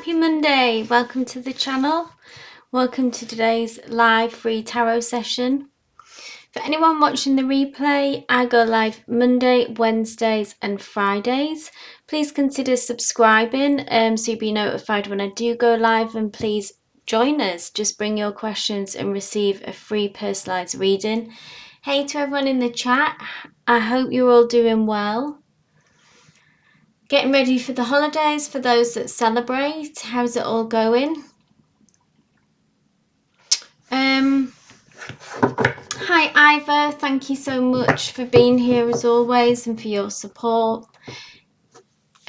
happy Monday. Welcome to the channel. Welcome to today's live free tarot session. For anyone watching the replay, I go live Monday, Wednesdays and Fridays. Please consider subscribing so you'll be notified when I do go live, and please join us. Just bring your questions and receive a free personalised reading. Hey to everyone in the chat, I hope you're all doing well. Getting ready for the holidays for those that celebrate. How's it all going? Hi Ivor, thank you so much for being here as always and for your support.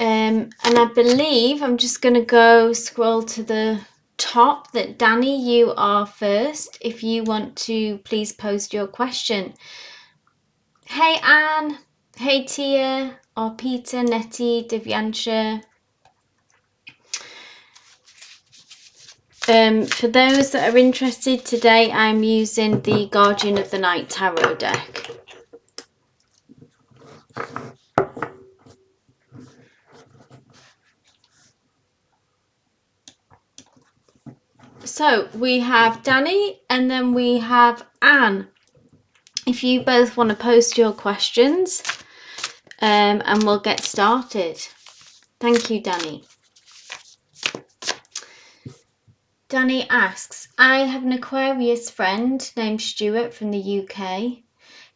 And I believe I'm just going to go scroll to the top that Danny, you are first. If you want to please post your question. Hey Anne, hey Tia, or Peter, Nettie, Divyansha. For those that are interested, today I'm using the Guardian of the Night Tarot deck. So we have Danny and then we have Anne. If you both want to post your questions, and we'll get started. Thank you, Danny. Danny asks, I have an Aquarius friend named Stuart from the UK.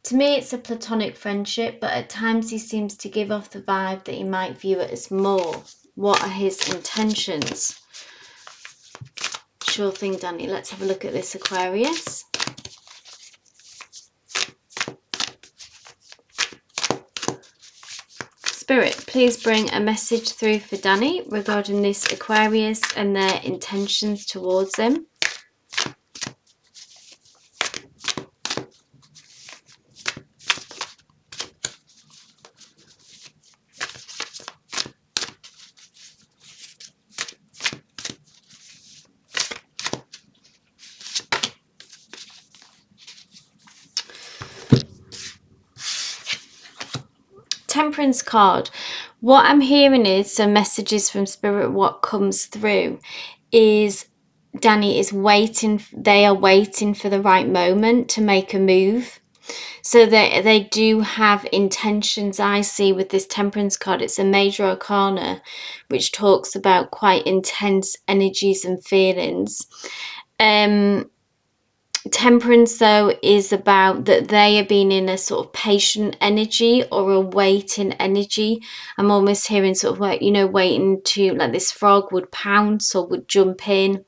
To me, it's a platonic friendship, but at times he seems to give off the vibe that he might view it as more. What are his intentions? Sure thing, Danny. Let's have a look at this, Aquarius. Spirit, please bring a message through for Danny regarding this Aquarius and their intentions towards him. Temperance card. What I'm hearing is some messages from Spirit. What comes through is Danny is waiting. They are waiting for the right moment to make a move. So they do have intentions. I see with this Temperance card, it's a major arcana, which talks about quite intense energies and feelings. Temperance, though, is about that they are being in a sort of patient energy or a waiting energy. I'm almost hearing sort of like, you know, waiting to, like this frog would pounce or would jump in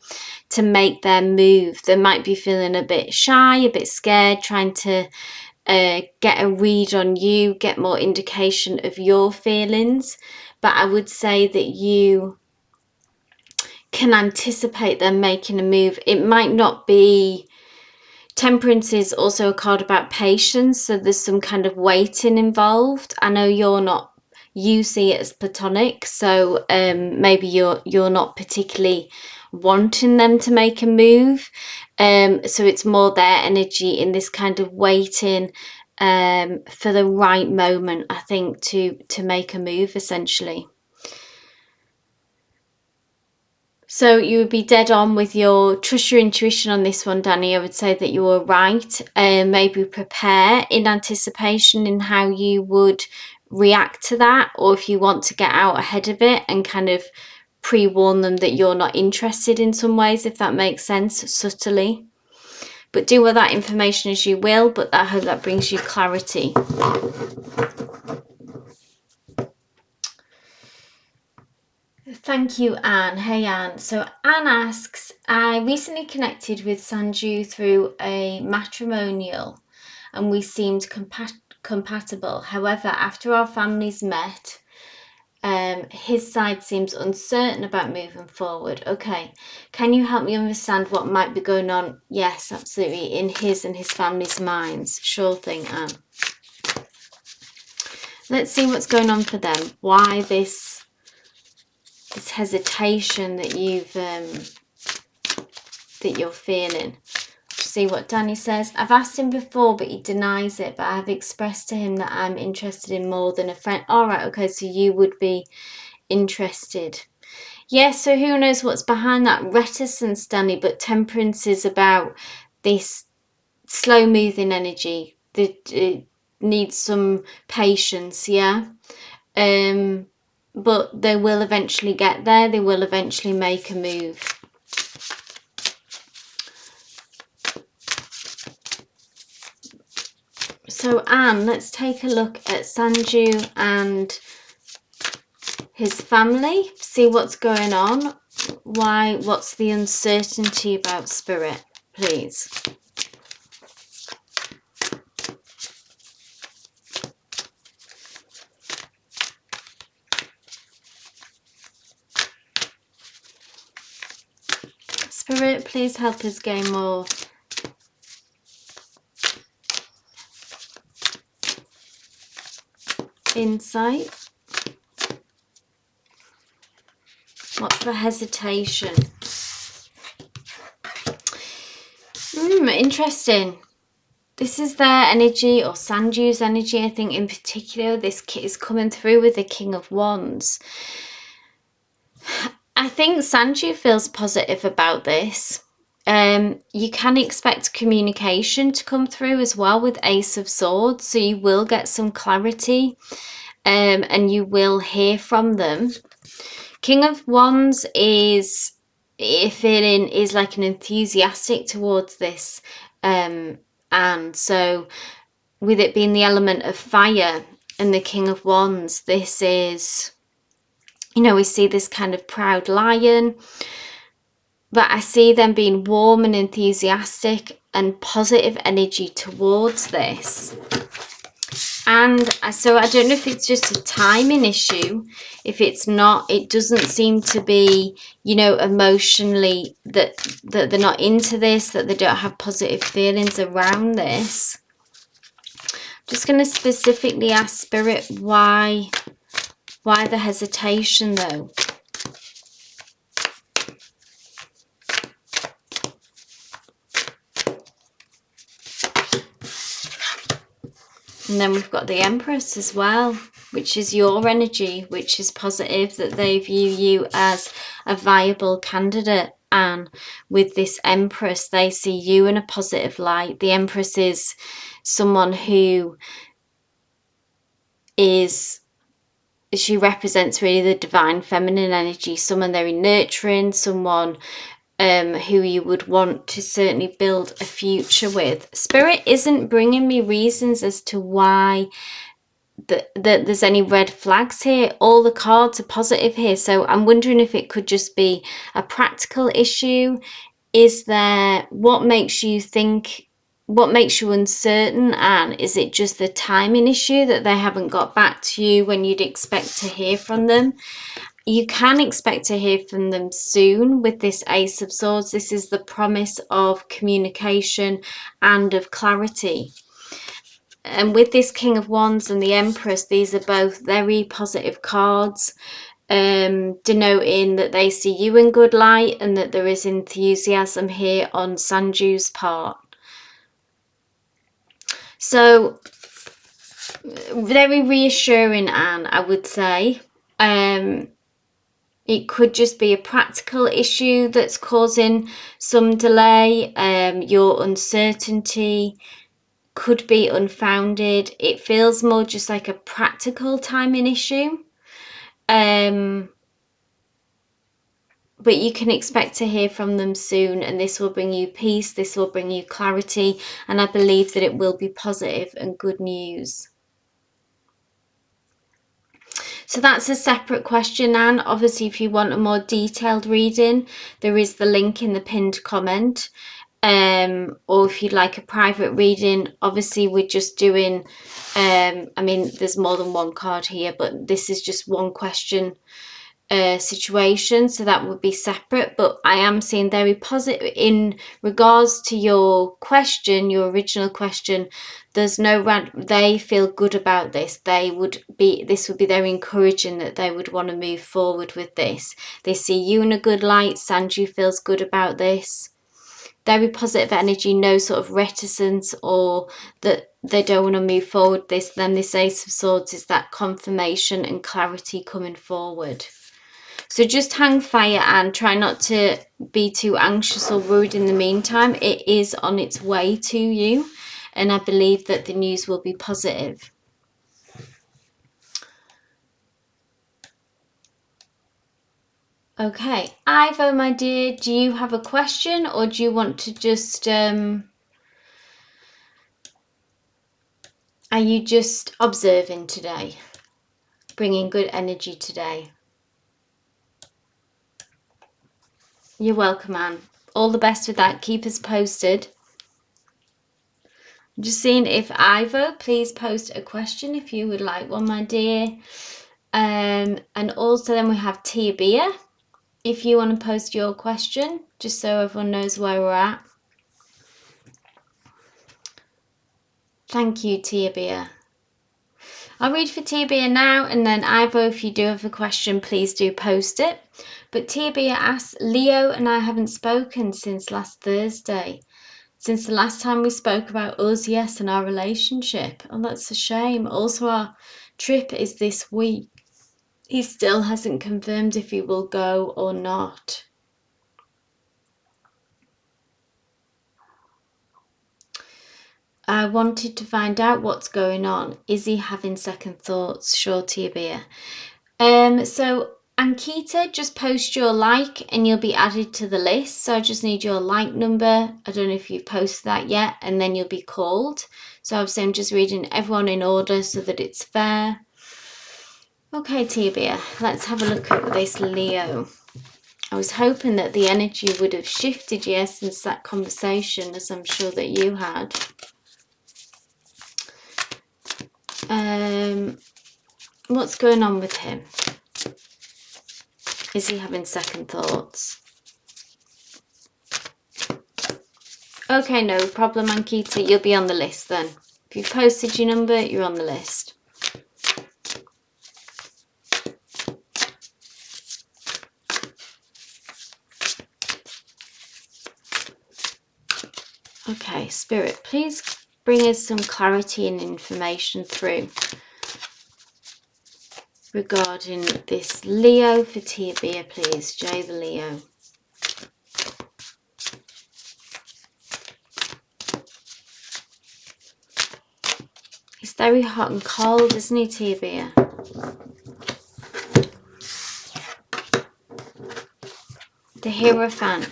to make their move. They might be feeling a bit shy, a bit scared, trying to get a read on you, get more indication of your feelings. But I would say that you can anticipate them making a move. It might not be. Temperance is also a card about patience, so there's some kind of waiting involved. I know you see it as platonic, so maybe you're not particularly wanting them to make a move. So it's more their energy in this kind of waiting for the right moment, I think, to make a move, essentially. So you would be dead on with trust your intuition on this one, Danny. I would say that you were right. Maybe prepare in anticipation in how you would react to that, or if you want to get out ahead of it and kind of pre-warn them that you're not interested in some ways, if that makes sense, subtly. But do with that information as you will, but I hope that brings you clarity. Thank you, Anne. Hey, Anne. So Anne asks, I recently connected with Sanju through a matrimonial and we seemed compatible. However, after our families met, his side seems uncertain about moving forward. Okay, can you help me understand what might be going on? Yes, absolutely, in his and his family's minds. Sure thing, Anne. Let's see what's going on for them. Why this hesitation that you're feeling. See what Danny says. I've asked him before, but he denies it. But I've expressed to him that I'm interested in more than a friend. All right, okay. So you would be interested Yeah, so who knows what's behind that reticence, Danny, but temperance is about this slow moving energy that needs some patience, yeah. But they will eventually get there, they will eventually make a move. So Anne, let's take a look at Sanju and his family, see what's going on. What's the uncertainty about Spirit, please? Spirit, please help us gain more insight. What's the hesitation? Interesting. This is their energy, or Sanju's energy, I think in particular. This is coming through with the King of Wands. I think Sanju feels positive about this. You can expect communication to come through as well with Ace of Swords, so you will get some clarity and you will hear from them. King of Wands is feeling is like an enthusiastic towards this, and so with it being the element of fire and the King of Wands, this is, you know, we see this kind of proud lion, but I see them being warm and enthusiastic and positive energy towards this. And so I don't know if it's just a timing issue. If it's not, it doesn't seem to be, you know, emotionally that they're not into this, that they don't have positive feelings around this. Just going to specifically ask Spirit why the hesitation though? And then we've got the Empress as well, which is your energy, which is positive, that they view you as a viable candidate. And with this Empress, they see you in a positive light. The Empress is someone who she represents really the divine feminine energy, someone very nurturing, someone who you would want to certainly build a future with. Spirit isn't bringing me reasons as to why that there's any red flags here. All the cards are positive here, so I'm wondering if it could just be a practical issue. Is there, what makes you uncertain, and is it just the timing issue that they haven't got back to you when you'd expect to hear from them? You can expect to hear from them soon with this Ace of Swords. This is the promise of communication and of clarity. And with this King of Wands and the Empress, these are both very positive cards, denoting that they see you in good light and that there is enthusiasm here on Sanju's part. So, very reassuring, Anne, I would say. It could just be a practical issue that's causing some delay. Your uncertainty could be unfounded. It feels more just like a practical timing issue. But you can expect to hear from them soon, and this will bring you peace, this will bring you clarity, and I believe that it will be positive and good news. So that's a separate question, Anne. Obviously, if you want a more detailed reading, there is the link in the pinned comment. Or if you'd like a private reading, obviously we're just doing, I mean, there's more than one card here, but this is just one question situation, so that would be separate. But I am seeing very positive in regards to your question, your original question. There's no they feel good about this. This would be very encouraging, that they would want to move forward with this. They see you in a good light. Sanju feels good about this. Very positive energy, no sort of reticence or that they don't want to move forward. Then this Ace of Swords is that confirmation and clarity coming forward. So just hang fire and try not to be too anxious or worried in the meantime. It is on its way to you, and I believe that the news will be positive. Okay, Ivo, my dear, do you have a question, or do you want to just, are you just observing today? Bringing good energy today? You're welcome, Anne. All the best with that. Keep us posted. I'm just seeing if Ivo, please post a question if you would like one, my dear. And also then we have Tia Bia. If you want to post your question, just so everyone knows where we're at. Thank you, Tia Bia. I'll read for Tia Bia now, and then Ivo, if you do have a question, please do post it. But Tia Bia asks, Leo and I haven't spoken since last Thursday. Since the last time we spoke about us, yes, and our relationship. Oh, that's a shame. Also, our trip is this week. He still hasn't confirmed if he will go or not. I wanted to find out what's going on. Is he having second thoughts? Sure, Tia Bia. So Ankita, just post your like and you'll be added to the list. So I just need your like number. I don't know if you've posted that yet, and then you'll be called. So obviously I'm just reading everyone in order so that it's fair. Okay, Tia Bia, let's have a look at this Leo. I was hoping that the energy would have shifted, yes, since that conversation, as I'm sure that you had. What's going on with him? Is he having second thoughts? Okay, no problem, Ankita. You'll be on the list then. If you've posted your number, you're on the list. Okay, Spirit, please bring us some clarity and information through regarding this Leo for Tia Bia, please. Jay the Leo. He's very hot and cold, isn't he, Tia Bia? The Hierophant.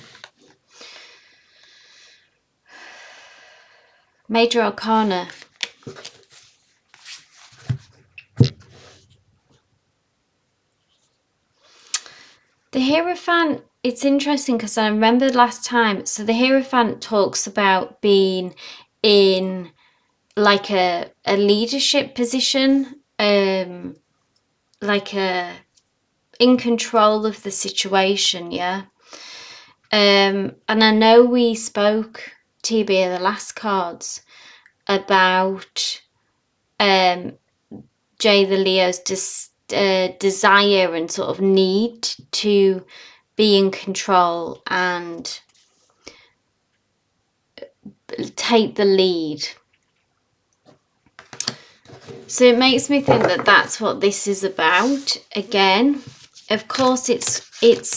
Major Arcana. The Hierophant, it's interesting because I remember last time, so the Hierophant talks about being in like a leadership position, like in control of the situation, yeah. And I know we spoke, Tia, the last cards, about Jay the Leo's desire and sort of need to be in control and take the lead. So it makes me think that that's what this is about. Again, of course, it's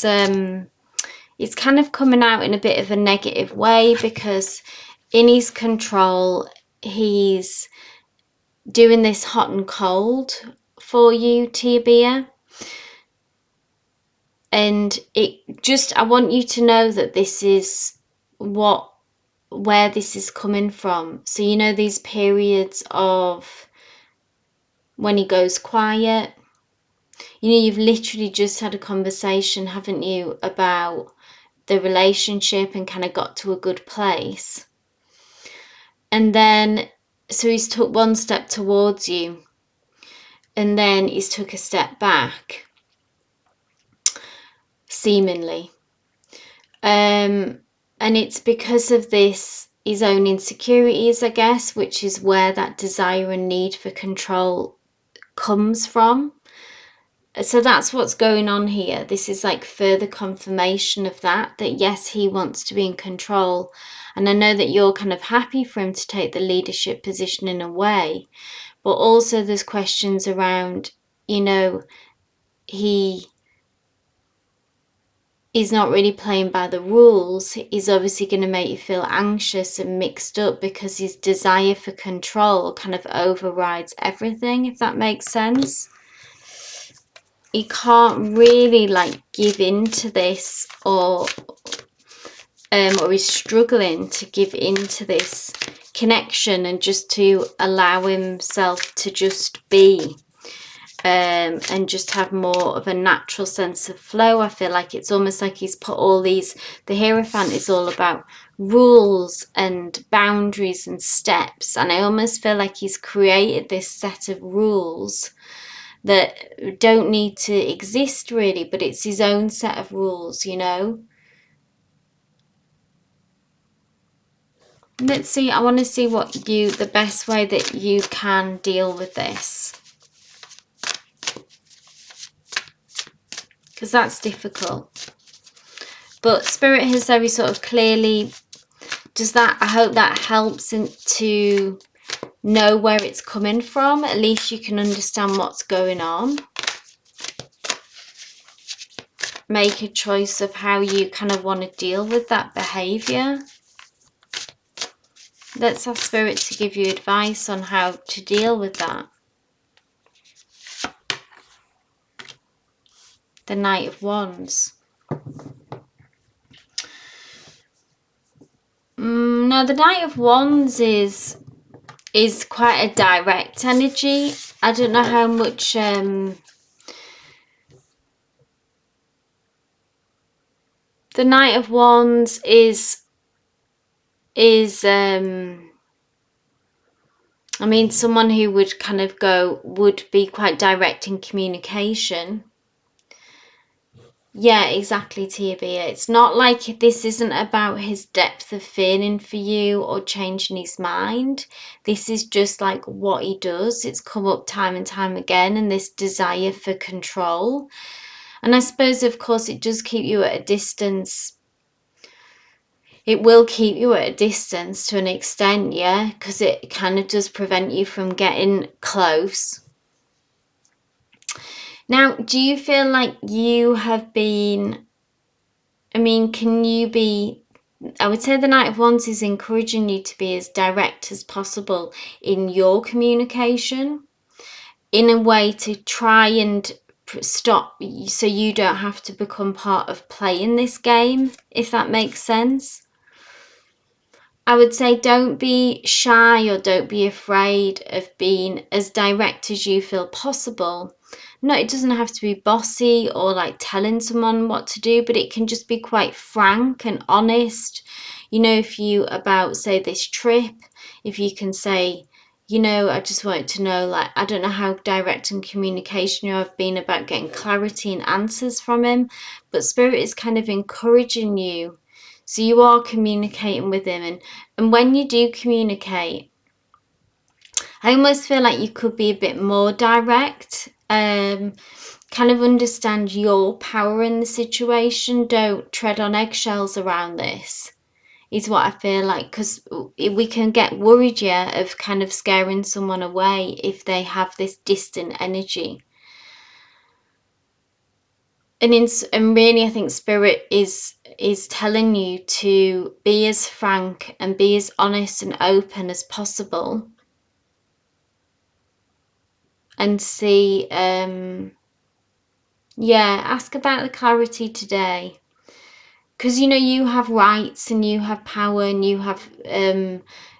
kind of coming out in a bit of a negative way because in his control, he's doing this hot and cold for you, Tia Bia. And I want you to know that this is where this is coming from. So, you know, these periods of when he goes quiet, you know, you've literally just had a conversation, haven't you, about the relationship and kind of got to a good place. And then, so he's took one step towards you and then he's took a step back, seemingly. And it's because of this, his own insecurities, I guess, which is where that desire and need for control comes from. So that's what's going on here. This is like further confirmation of that yes, he wants to be in control. And I know that you're kind of happy for him to take the leadership position in a way, but also there's questions around, you know, he he's not really playing by the rules. He's obviously going to make you feel anxious and mixed up because his desire for control kind of overrides everything, if that makes sense. He can't really like give in to this, or he's struggling to give in to this connection and just to allow himself to just be. And just have more of a natural sense of flow. I feel like it's almost like he's put all these, the Hierophant is all about rules and boundaries and steps, and I almost feel like he's created this set of rules that don't need to exist really, but it's his own set of rules, you know. Let's see, I want to see what you, the best way that you can deal with this, because that's difficult. But Spirit has very sort of clearly, does that, I hope that helps to know where it's coming from. At least you can understand what's going on. Make a choice of how you kind of want to deal with that behaviour. Let's ask Spirit to give you advice on how to deal with that. The Knight of Wands. No, the Knight of Wands is quite a direct energy. I don't know how much the Knight of Wands is I mean, someone who would kind of would be quite direct in communication. Yeah, exactly, Tia. It's not like this isn't about his depth of feeling for you or changing his mind. This is just like what he does. It's come up time and time again, and this desire for control. And I suppose, of course, it does keep you at a distance. It will keep you at a distance to an extent, yeah, because it kind of does prevent you from getting close. Now, do you feel like you have been, I mean, can you be, I would say the Knight of Wands is encouraging you to be as direct as possible in your communication, in a way to try and stop, so you don't have to become part of playing this game, if that makes sense. I would say don't be shy or don't be afraid of being as direct as you feel possible. No, it doesn't have to be bossy or like telling someone what to do, but it can just be quite frank and honest. You know, if you, about, say, this trip, if you can say, you know, I just wanted to know, like, I don't know how direct in communication you have been about getting clarity and answers from him, but Spirit is kind of encouraging you. So you are communicating with him, and when you do communicate, I almost feel like you could be a bit more direct, kind of understand your power in the situation. Don't tread on eggshells around this, is what I feel like, because we can get worried, yeah, of kind of scaring someone away if they have this distant energy. And really, I think Spirit is telling you to be as frank and be as honest and open as possible, and see, yeah, ask about the clarity today, because you know you have rights and you have power and you have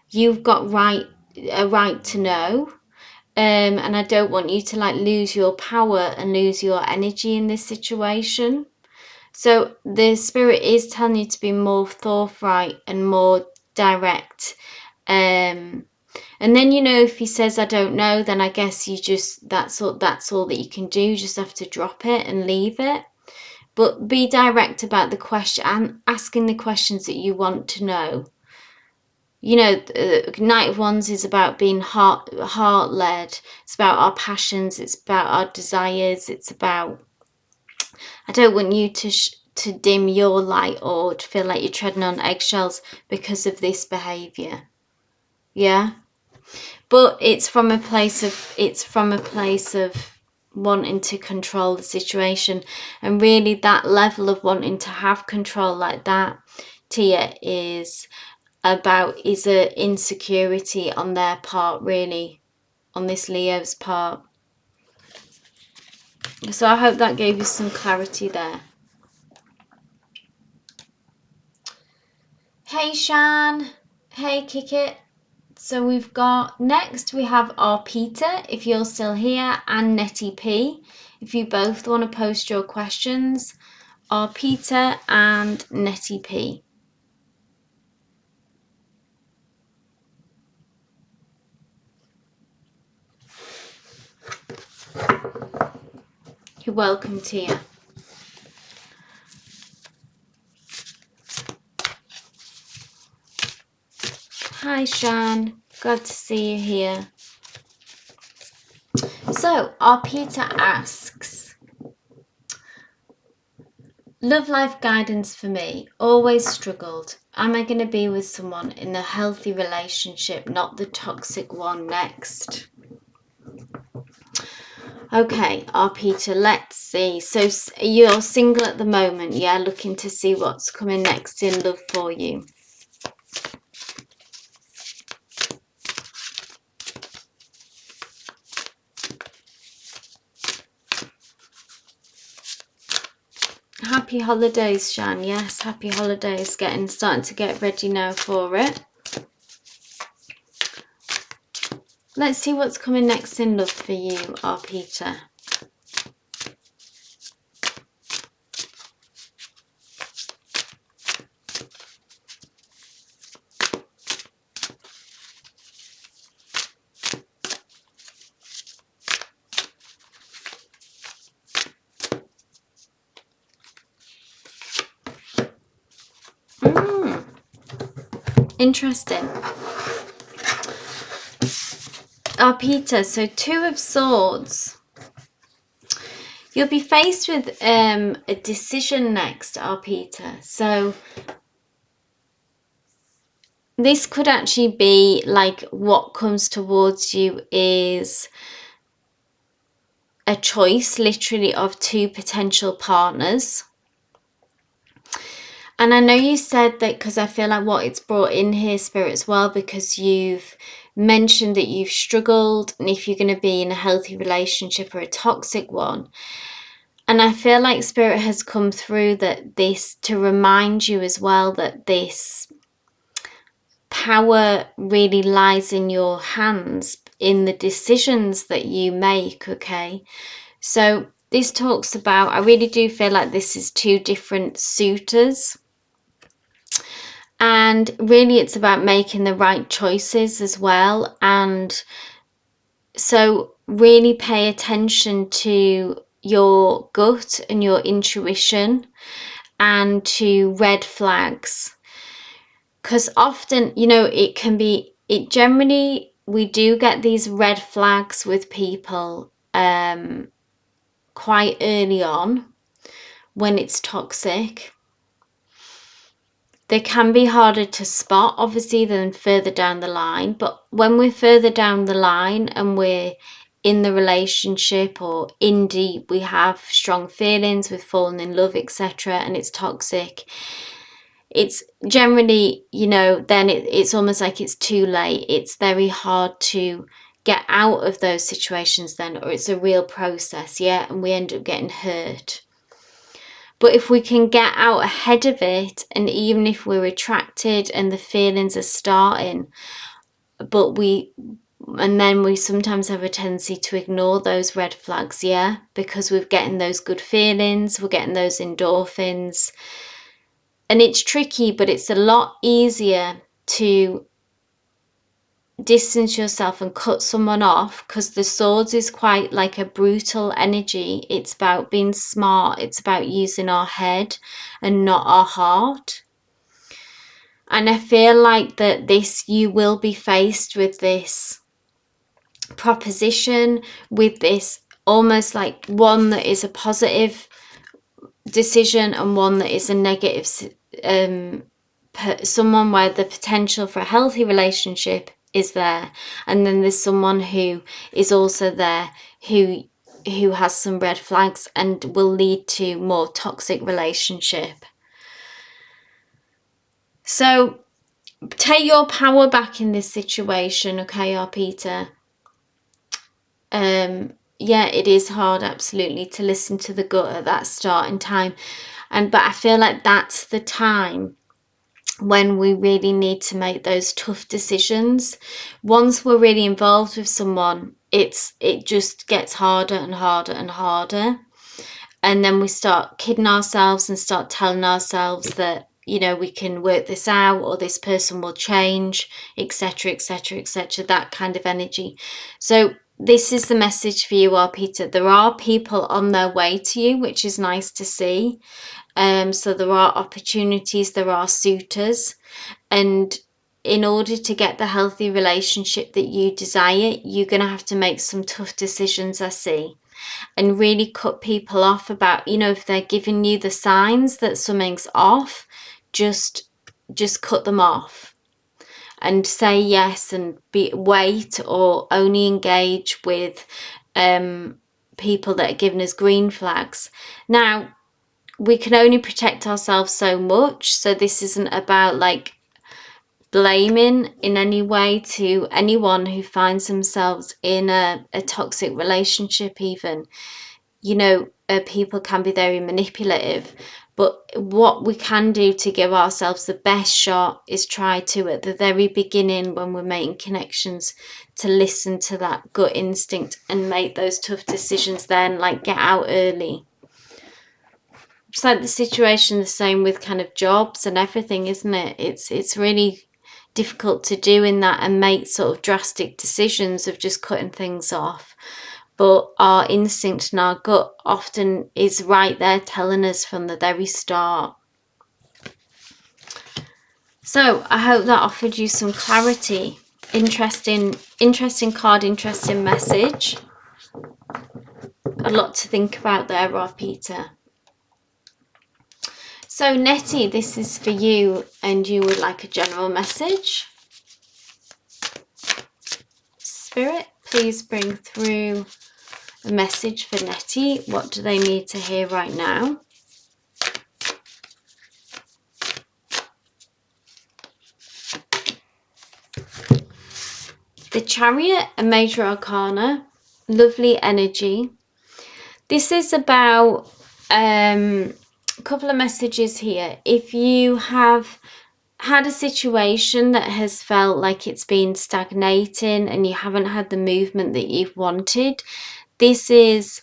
you've got a right to know. And I don't want you to like lose your power and lose your energy in this situation. So the Spirit is telling you to be more forthright and more direct. And then, you know, if he says, I don't know, then I guess you just, that's all that you can do. You just have to drop it and leave it. But be direct about the question and asking the questions that you want to know. You know, Knight of Wands is about being heart-led. It's about our passions. It's about our desires. It's about, I don't want you to dim your light or to feel like you're treading on eggshells because of this behaviour. Yeah? But it's from a place of wanting to control the situation. And really that level of wanting to have control like that, Tia, is a insecurity on their part, really, on this Leo's part. So I hope that gave you some clarity there. Hey Shan, hey Kick It. So we've got, next we have our Peter, if you're still here, and Nettie P, if you both want to post your questions. Our Peter and Nettie P. You're welcome, Tia. Hi Shan, glad to see you here. So our Peter asks, love life guidance for me, always struggled. Am I going to be with someone in a healthy relationship, not the toxic one next? Okay, our Peter, let's see. So you're single at the moment, yeah, looking to see what's coming next in love for you. Happy holidays, Shan. Yes, happy holidays. Starting to get ready now for it. Let's see what's coming next in love for you, our Peter. Interesting. Our Peter, so 2 of Swords. You'll be faced with a decision next, our Peter. So this could actually be like what comes towards you is a choice, literally, of 2 potential partners. And I know you said that, because I feel like what it's brought in here, Spirit, as well, because you've mentioned that you've struggled and if you're going to be in a healthy relationship or a toxic one. And I feel like Spirit has come through that this to remind you as well that this power really lies in your hands, in the decisions that you make, okay? So this talks about, I really do feel like this is 2 different suitors. And really it's about making the right choices as well. And so really pay attention to your gut and your intuition and to red flags. Because often, you know, generally, we do get these red flags with people quite early on when it's toxic. They can be harder to spot, obviously, than further down the line. But when we're further down the line and we're in the relationship or in deep, we have strong feelings, we've fallen in love, etc., and it's toxic, it's generally, you know, then it's almost like it's too late. It's very hard to get out of those situations then, or it's a real process, yeah, and we end up getting hurt. But if we can get out ahead of it, and even if we're attracted and the feelings are starting, and then we sometimes have a tendency to ignore those red flags, yeah, because we're getting those good feelings, we're getting those endorphins. And it's tricky, but it's a lot easier to distance yourself and cut someone off, because the Swords is quite like a brutal energy. It's about being smart, it's about using our head and not our heart. And I feel like that you will be faced with this proposition, with this almost like one that is a positive decision and one that is a negative, someone where the potential for a healthy relationship is there, and then there's someone who is also there who who has some red flags and will lead to more toxic relationship. So take your power back in this situation, okay, Arpita? Yeah, it is hard, absolutely, to listen to the gut at that starting time, but I feel like that's the time when we really need to make those tough decisions. Once we're really involved with someone, it just gets harder and harder and harder, and then we start kidding ourselves and start telling ourselves that, you know, we can work this out, or this person will change, etc, etc, etc, that kind of energy. So this is the message for you, Arpita. There are people on their way to you, which is nice to see. So there are opportunities, there are suitors, and in order to get the healthy relationship that you desire, you're going to have to make some tough decisions, I see, and really cut people off about, you know, if they're giving you the signs that something's off, just cut them off and say yes, and wait, or only engage with people that are giving us green flags. Now, we can only protect ourselves so much, so this isn't about like blaming in any way to anyone who finds themselves in a toxic relationship. Even, you know, people can be very manipulative, but what we can do to give ourselves the best shot is try to, at the very beginning when we're making connections, to listen to that gut instinct and make those tough decisions then, like get out early. It's like the situation the same with kind of jobs and everything, isn't it? It's really difficult to do in that and make sort of drastic decisions of just cutting things off. But our instinct and our gut often is right there telling us from the very start. So I hope that offered you some clarity. Interesting card, interesting message. A lot to think about there, Rob Peter. So Nettie, this is for you, and you would like a general message. Spirit, please bring through a message for Nettie. What do they need to hear right now? The Chariot, a major arcana, lovely energy. This is about a couple of messages here. If you have had a situation that has felt like it's been stagnating and you haven't had the movement that you've wanted, this is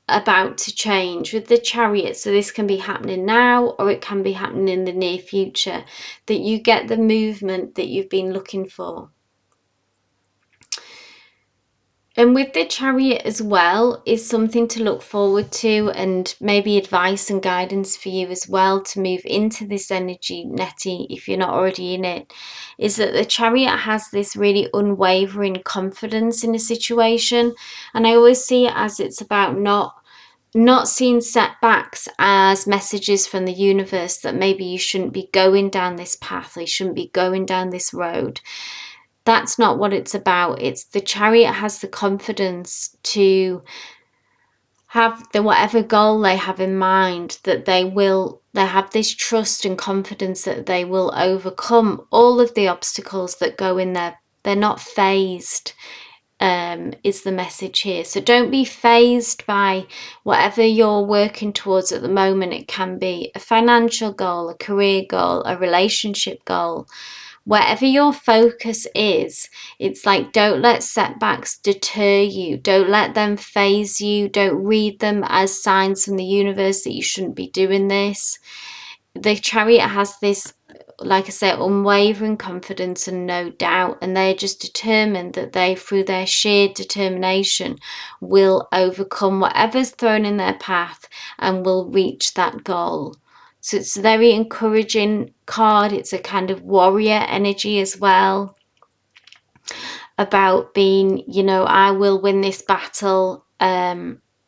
about to change with the Chariot. So this can be happening now, or it can be happening in the near future, that you get the movement that you've been looking for. And with the Chariot as well is something to look forward to, and maybe advice and guidance for you as well to move into this energy, Nettie, if you're not already in it, is that the Chariot has this really unwavering confidence in a situation. And I always see it as it's about not seeing setbacks as messages from the universe that maybe you shouldn't be going down this path, or you shouldn't be going down this road. That's not what it's about. It's the Chariot has the confidence to have the whatever goal they have in mind, that they have this trust and confidence that they will overcome all of the obstacles that go in there. They're not phased, is the message here. So don't be phased by whatever you're working towards at the moment. It can be a financial goal, a career goal, a relationship goal. Wherever your focus is, it's like, don't let setbacks deter you. Don't let them phase you. Don't read them as signs from the universe that you shouldn't be doing this. The Chariot has this, like I said, unwavering confidence and no doubt, and they're just determined that they, through their sheer determination, will overcome whatever's thrown in their path and will reach that goal. So it's a very encouraging card. It's a kind of warrior energy as well, about being, you know, I will win this battle,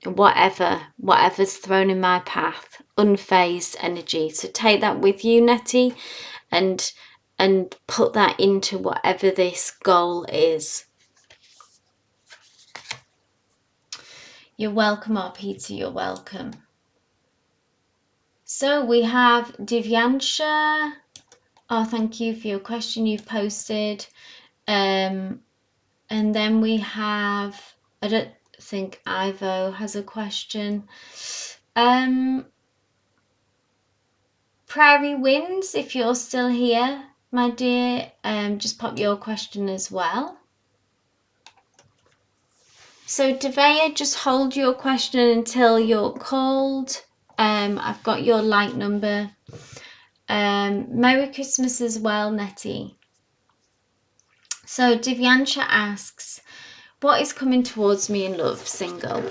whatever's thrown in my path, unfazed energy. So take that with you, Nettie, and put that into whatever this goal is. You're welcome, our Peter, you're welcome. So we have Divyansha. Oh, thank you for your question you've posted. And then we have, I don't think Ivo has a question. Prairie Winds, if you're still here, my dear, just pop your question as well. So Devea, just hold your question until you're called. I've got your light number. Merry Christmas as well, Nettie. So Divyansha asks, what is coming towards me in love, single?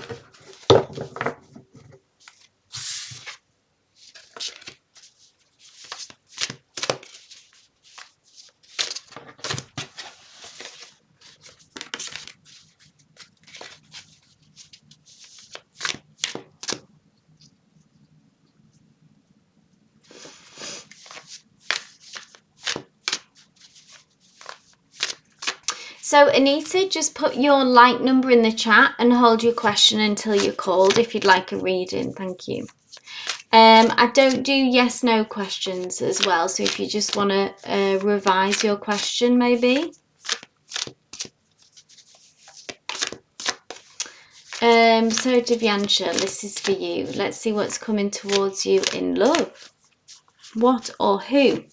So Anita, just put your light number in the chat and hold your question until you're called if you'd like a reading. Thank you. I don't do yes no questions as well, so if you just want to revise your question maybe. So Divyansha, this is for you. Let's see what's coming towards you in love. What or who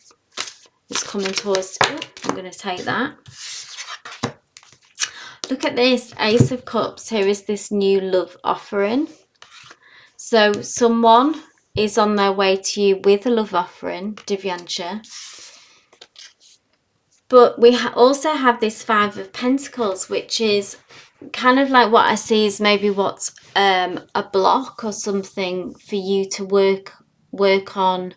is coming towards you? I'm going to take that. Look at this Ace of Cups. Here is this new love offering. So someone is on their way to you with a love offering, Divyansha. But we also have this Five of Pentacles, which is kind of like what I see is maybe what's a block or something for you to work on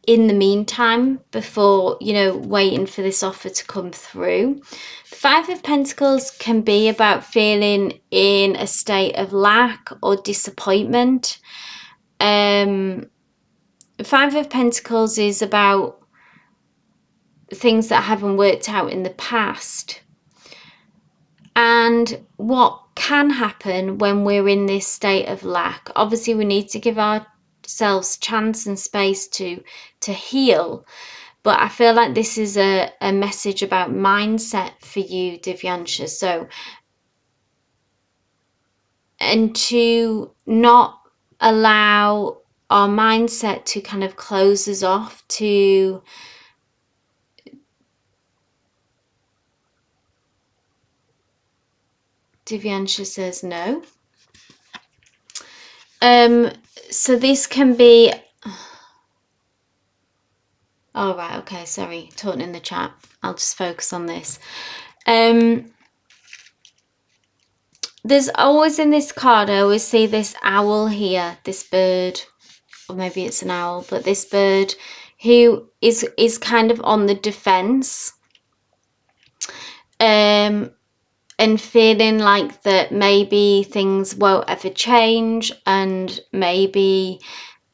in the meantime, before, you know, waiting for this offer to come through. The Five of Pentacles can be about feeling in a state of lack or disappointment. The Five of Pentacles is about things that haven't worked out in the past. And what can happen when we're in this state of lack? Obviously, we need to give ourselves chance and space to heal. But I feel like this is a message about mindset for you, Divyansha. So, and to not allow our mindset to kind of close us off to Divyansha says no. So this can be, oh right, okay, sorry, talking in the chat. I'll just focus on this. There's always in this card, I always see this owl here, this bird, or maybe it's an owl, but this bird who is kind of on the defense, and feeling like that maybe things won't ever change, and maybe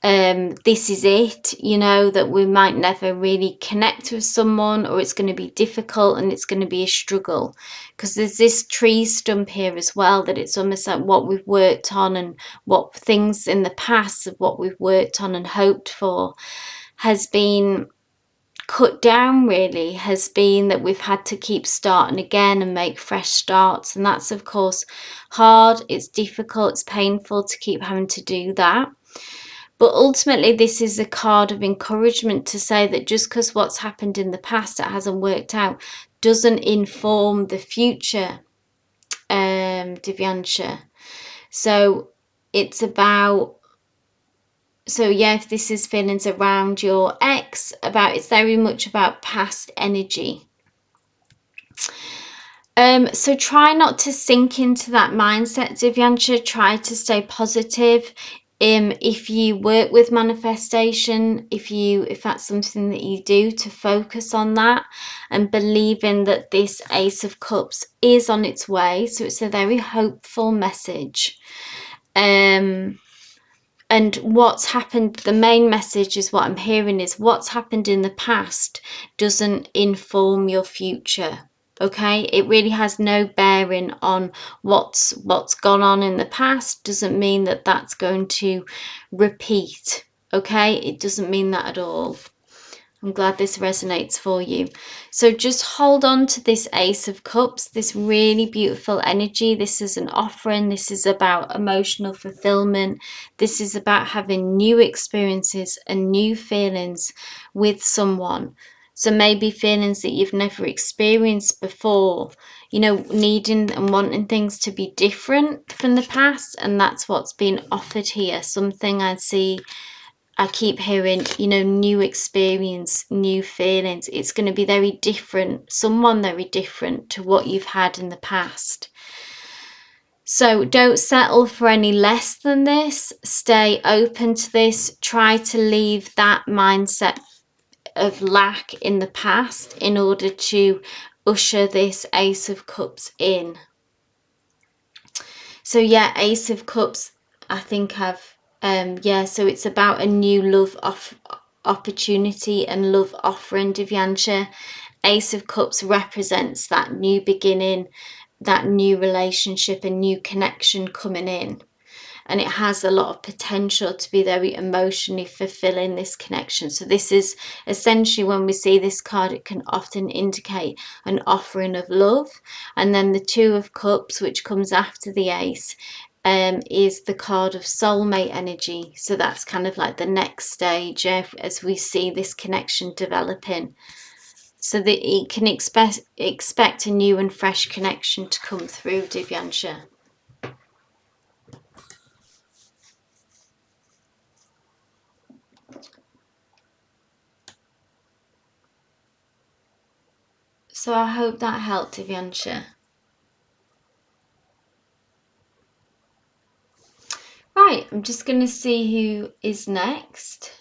this is it, you know, that we might never really connect with someone, or it's going to be difficult and it's going to be a struggle, because there's this tree stump here as well, that it's almost like what we've worked on and what things in the past of what we've worked on and hoped for has been cut down, really, has been that we've had to keep starting again and make fresh starts. And that's of course hard, it's difficult, it's painful to keep having to do that. But ultimately, this is a card of encouragement to say that just because what's happened in the past that hasn't worked out doesn't inform the future, Divyansha. So it's about, so yeah, if this is feelings around your ex, it's very much about past energy. So try not to sink into that mindset, Divyansha. Try to stay positive. If you work with manifestation, if that's something that you do, to focus on that and believing that this Ace of Cups is on its way. So it's a very hopeful message. And what's happened, the main message is what I'm hearing is what's happened in the past doesn't inform your future. Okay, it really has no bearing on what's gone on in the past. Doesn't mean that that's going to repeat. Okay, it doesn't mean that at all. I'm glad this resonates for you. So just hold on to this Ace of Cups, this really beautiful energy. This is an offering. This is about emotional fulfillment. This is about having new experiences and new feelings with someone. So maybe feelings that you've never experienced before, you know, needing and wanting things to be different from the past. And that's what's being offered here. Something I keep hearing, you know, new experience, new feelings. It's going to be very different, someone very different to what you've had in the past. So don't settle for any less than this. Stay open to this. Try to leave that mindset of lack in the past in order to usher this Ace of Cups in. So yeah, Ace of Cups, I think yeah, so it's about a new love opportunity and love offering, Divyansha. Ace of Cups represents that new beginning, that new relationship, a new connection coming in. And it has a lot of potential to be very emotionally fulfilling, this connection. So this is essentially, when we see this card, it can often indicate an offering of love. And then the Two of Cups, which comes after the Ace, is the card of soulmate energy. So that's kind of like the next stage as we see this connection developing. So that you can expect a new and fresh connection to come through, Divyansha. So I hope that helped, Divyansha. Right, I'm just going to see who is next.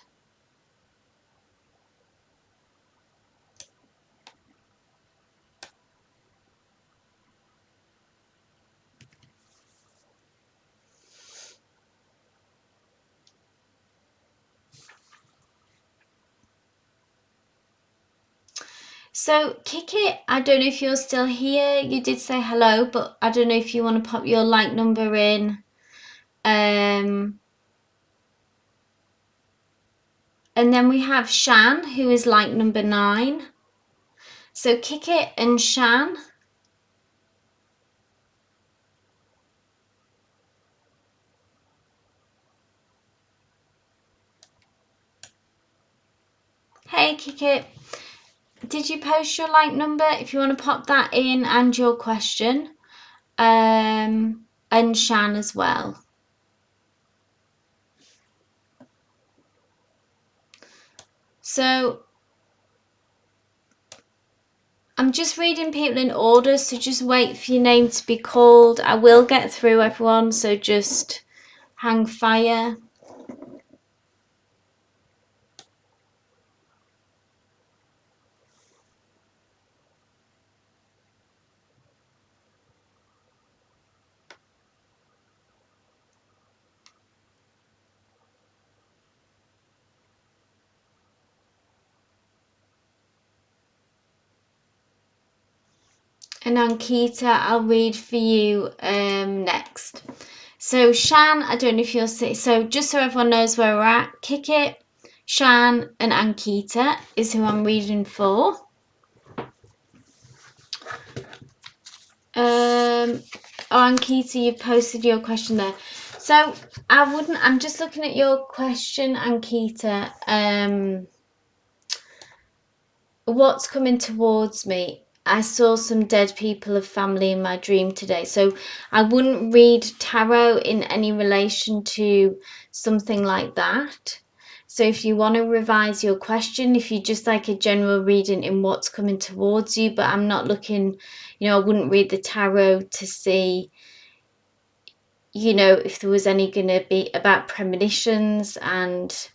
So, Kiki, I don't know if you're still here. You did say hello, but I don't know if you want to pop your like number in. And then we have Shan, who is like number 9. So, Kiki and Shan. Hey, Kiki. Did you post your like number? If you want to pop that in and your question. And Shan as well. So, I'm just reading people in order, so just wait for your name to be called. I will get through everyone, so just hang fire. And Ankita, I'll read for you next. So Shan, I don't know if you'll see. So just so everyone knows where we're at, Kick It, Shan and Ankita is who I'm reading for. Oh, Ankita, you posted your question there. So I'm just looking at your question, Ankita. What's coming towards me? I saw some dead people of family in my dream today. So I wouldn't read tarot in any relation to something like that. So if you want to revise your question, if you just like a general reading in what's coming towards you, but I'm not looking, you know, I wouldn't read the tarot to see, you know, if there was any going to be about premonitions and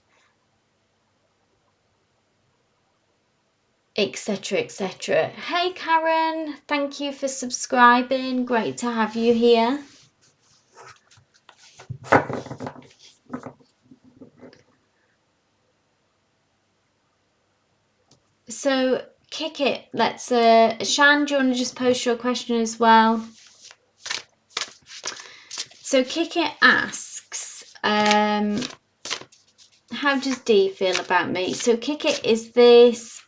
etc, etc. Hey Karen, thank you for subscribing. Great to have you here. So Kick it. Let's, Shan, do you want to just post your question as well? So Kick It asks, how does Dee feel about me? So Kick It, is this,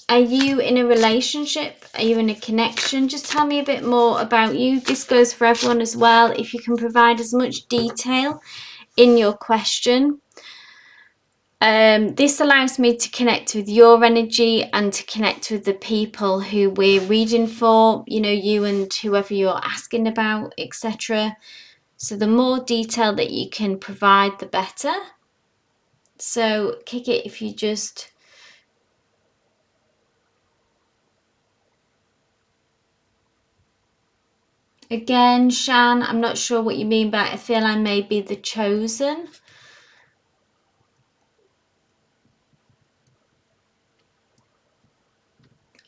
are you in a relationship? Are you in a connection? Just tell me a bit more about you. This goes for everyone as well. If you can provide as much detail in your question. This allows me to connect with your energy and to connect with the people who we're reading for, you know, you and whoever you're asking about, etc. So the more detail that you can provide, the better. So Kick It, if you just... Again, Shan, I'm not sure what you mean by I feel I may be the chosen.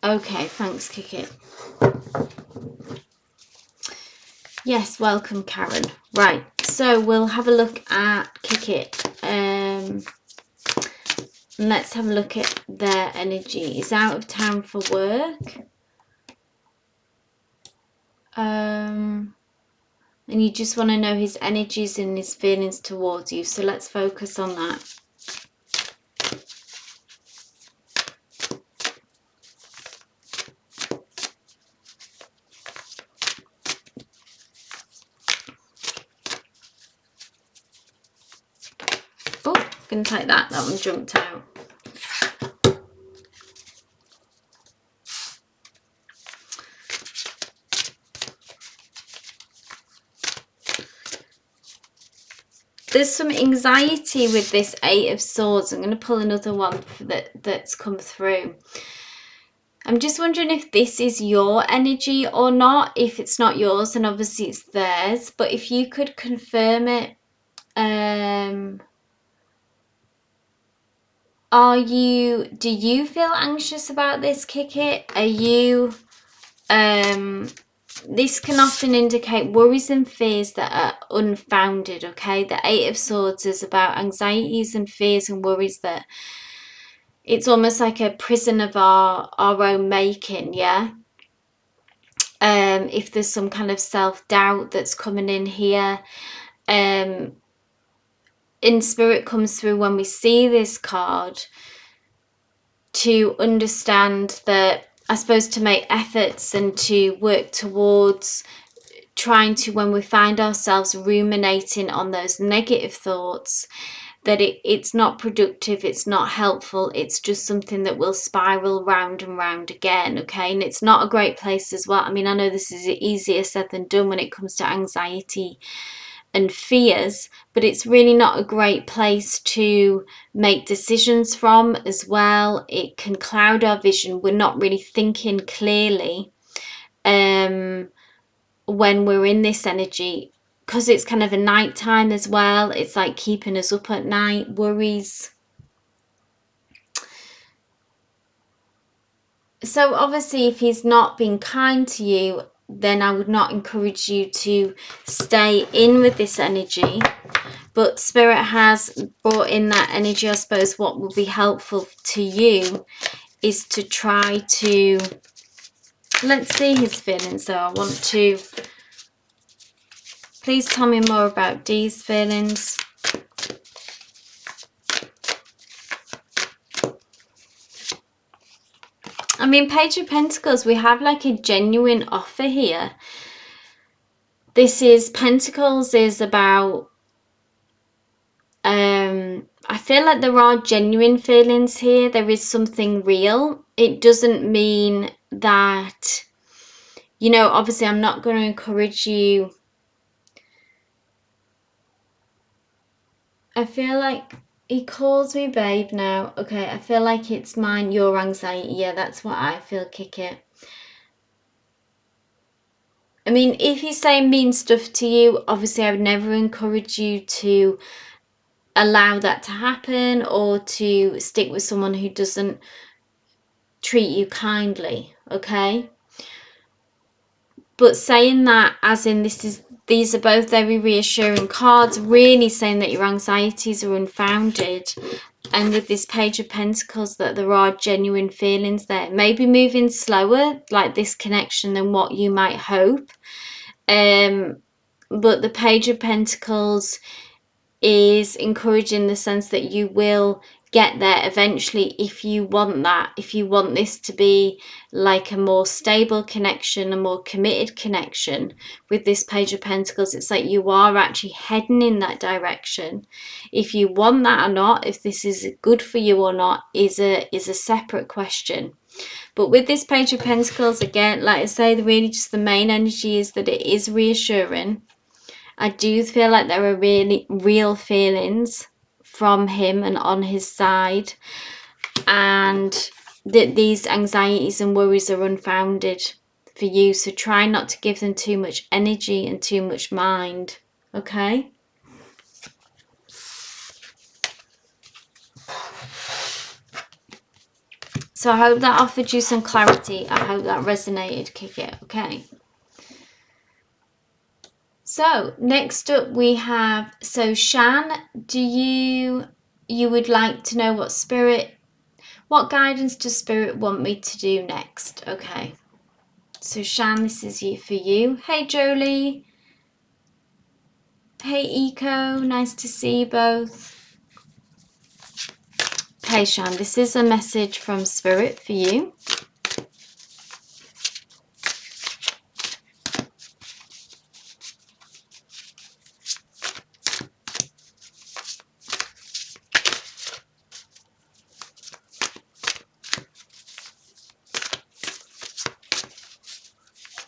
Okay, thanks, Kick It. Yes, welcome, Karen. Right, so we'll have a look at Kick It. Let's have a look at their energy. He's out of town for work. And you just want to know his energies and his feelings towards you. So let's focus on that. Oh, gonna take that. That one jumped out. There's some anxiety with this Eight of Swords. I'm going to pull another one that's come through. I'm just wondering if this is your energy or not. If it's not yours, then obviously it's theirs. But if you could confirm it. Do you feel anxious about this, Kick It? Are you... this can often indicate worries and fears that are unfounded, okay? The Eight of Swords is about anxieties and fears and worries that it's almost like a prison of our own making, yeah? If there's some kind of self-doubt that's coming in here, in Spirit comes through when we see this card to understand that, I suppose, to make efforts and to work towards trying to, when we find ourselves ruminating on those negative thoughts, that it's not productive, it's not helpful, it's just something that will spiral round and round again, okay? And it's not a great place as well. I mean, I know this is easier said than done when it comes to anxiety and fears, but it's really not a great place to make decisions from as well. It can cloud our vision. We're not really thinking clearly when we're in this energy, because it's kind of a nighttime as well. It's like keeping us up at night, worries. So obviously if he's not being kind to you, then I would not encourage you to stay in with this energy. But Spirit has brought in that energy. I suppose what would be helpful to you is to try to... Let's see his feelings though. I want to... Please tell me more about Dee's feelings. I mean, Page of Pentacles, we have like a genuine offer here. This is... Pentacles is about... I feel like there are genuine feelings here. There is something real. It doesn't mean that, you know, obviously I'm not going to encourage you. I feel like he calls me babe now. Okay, I feel like it's mine, your anxiety. Yeah, that's what I feel, Kick It. I mean, if he's saying mean stuff to you, obviously I would never encourage you to allow that to happen or to stick with someone who doesn't treat you kindly, okay? But saying that, as in these are both very reassuring cards, really saying that your anxieties are unfounded And with this Page of Pentacles, that there are genuine feelings there. Maybe moving slower, like this connection, than what you might hope. But the Page of Pentacles is encouraging the sense that you will get there eventually if you want that, if you want this to be like a more stable connection, a more committed connection. With this Page of Pentacles, it's like you are actually heading in that direction. If you want that or not, if this is good for you or not, is a separate question. But with this Page of Pentacles, again, like I say, really just the main energy is that it is reassuring. I do feel like there are really real feelings from him and on his side, and that these anxieties and worries are unfounded for you. So try not to give them too much energy and too much mind. Okay? So I hope that offered you some clarity. I hope that resonated, Kiki. Okay. So next up we have, so Shan, do you would like to know what guidance does Spirit want me to do next? Okay. So Shan, this is for you. Hey Jolie. Hey Eco, nice to see you both. Hey Shan, this is a message from Spirit for you.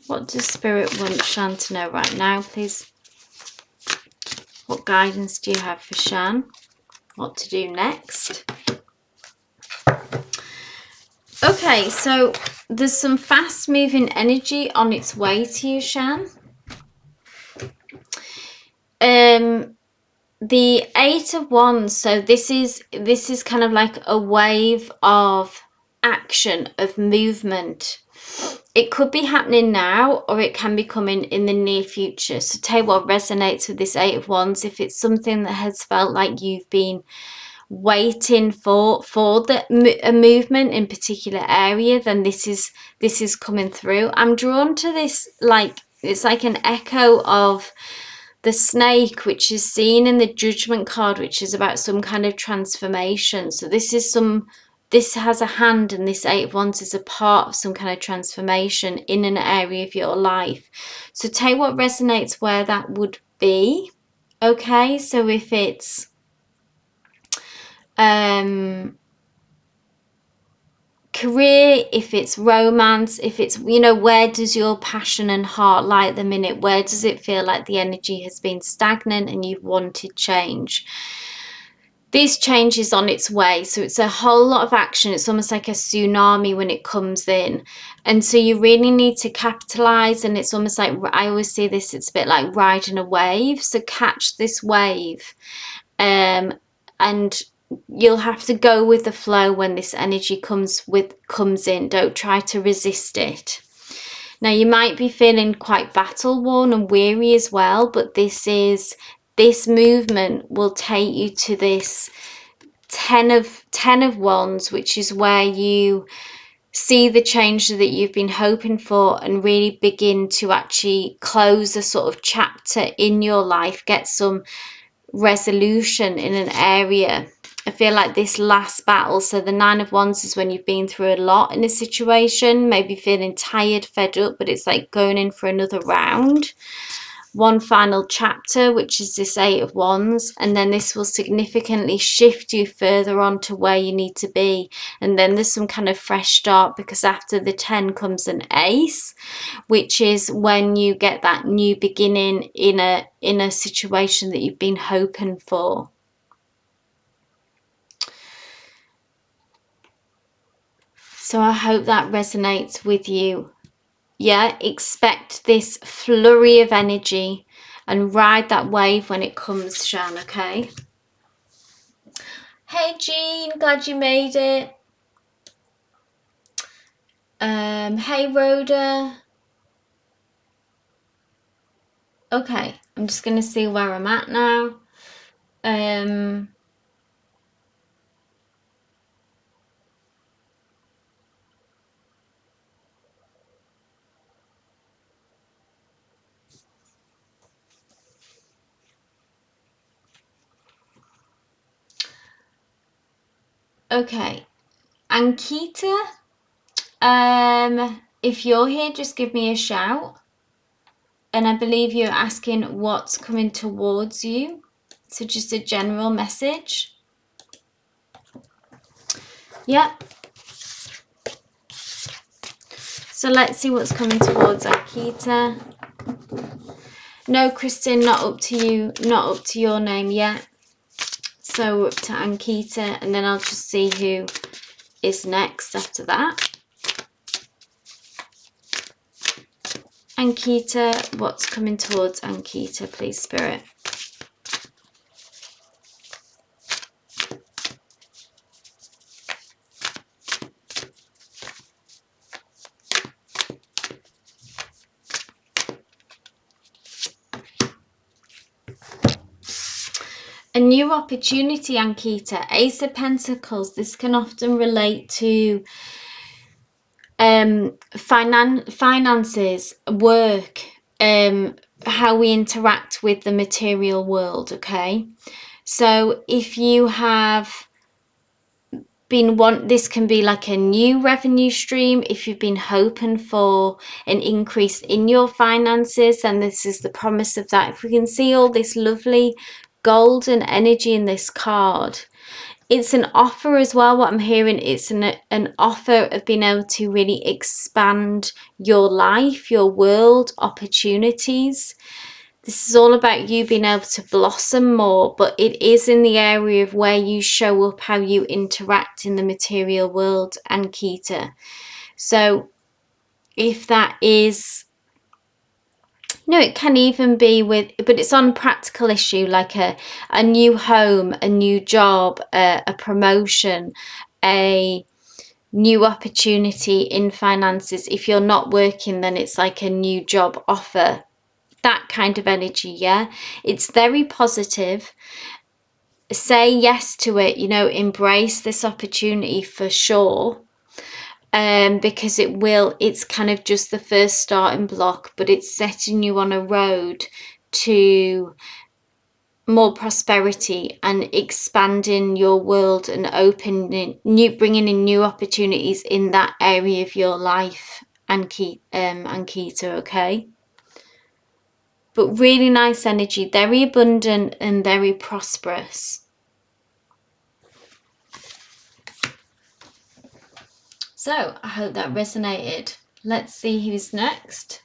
What does Spirit want Shan to know right now, please? What guidance do you have for Shan? What to do next? Okay, so there's some fast moving energy on its way to you, Shan. The Eight of Wands, so this is kind of like a wave of action, of movement. It could be happening now, or it can be coming in the near future. So tell you what resonates with this Eight of Wands. If it's something that has felt like you've been waiting for a movement in particular area, then this is coming through. I'm drawn to this, like it's like an echo of the snake, which is seen in the Judgment card, which is about some kind of transformation. So this has a hand, and this Eight of Wands is a part of some kind of transformation in an area of your life. So take what resonates where that would be. Okay, so if it's career, if it's romance, if it's, where does your passion and heart lie at the minute? Where does it feel like the energy has been stagnant and you've wanted change? This change is on its way, so it's a whole lot of action. It's almost like a tsunami when it comes in, and so you really need to capitalize. And it's almost like, I always see this, it's a bit like riding a wave. So catch this wave, and you'll have to go with the flow when this energy comes in. Don't try to resist it. Now you might be feeling quite battle worn and weary as well, but this movement will take you to this 10 of Wands, which is where you see the change that you've been hoping for and really begin to actually close a sort of chapter in your life, get some resolution in an area. I feel like this last battle, so the Nine of Wands is when you've been through a lot in a situation, maybe feeling tired, fed up, but it's like going in for another round. One final chapter, which is this Eight of Wands, and then this will significantly shift you further on to where you need to be. And then there's some kind of fresh start, because after the 10 comes an Ace, which is when you get that new beginning in a situation that you've been hoping for. So I hope that resonates with you. Yeah, expect this flurry of energy and ride that wave when it comes, Shan, okay? Hey Jean, glad you made it. Hey Rhoda. Okay, I'm just going to see where I'm at now. Okay, Ankita, if you're here, just give me a shout. And I believe you're asking what's coming towards you. So just a general message. Yep. So let's see what's coming towards Ankita. No, Kristen, not up to you, not up to your name yet. So we're up to Ankita, and then I'll just see who is next after that. Ankita, what's coming towards Ankita, please, Spirit? A new opportunity, Ankita. Ace of Pentacles. This can often relate to finances, work, how we interact with the material world, okay? So if you have this can be like a new revenue stream. If you've been hoping for an increase in your finances, and this is the promise of that. If we can see all this lovely golden energy in this card, it's an offer as well. What I'm hearing, it's an offer of being able to really expand your life, your world, opportunities. This is all about you being able to blossom more, but it is in the area of where you show up, how you interact in the material world, Ankita. So if that is, it can even be with, but it's on a practical issue, like a new home, a new job, a promotion, a new opportunity in finances. If you're not working, then it's like a new job offer. That kind of energy, yeah? It's very positive. Say yes to it, embrace this opportunity for sure. Because it's kind of just the first starting block, but it's setting you on a road to more prosperity and expanding your world and bringing in new opportunities in that area of your life, Ankita, okay? But really nice energy, very abundant and very prosperous. So I hope that resonated. Let's see who's next.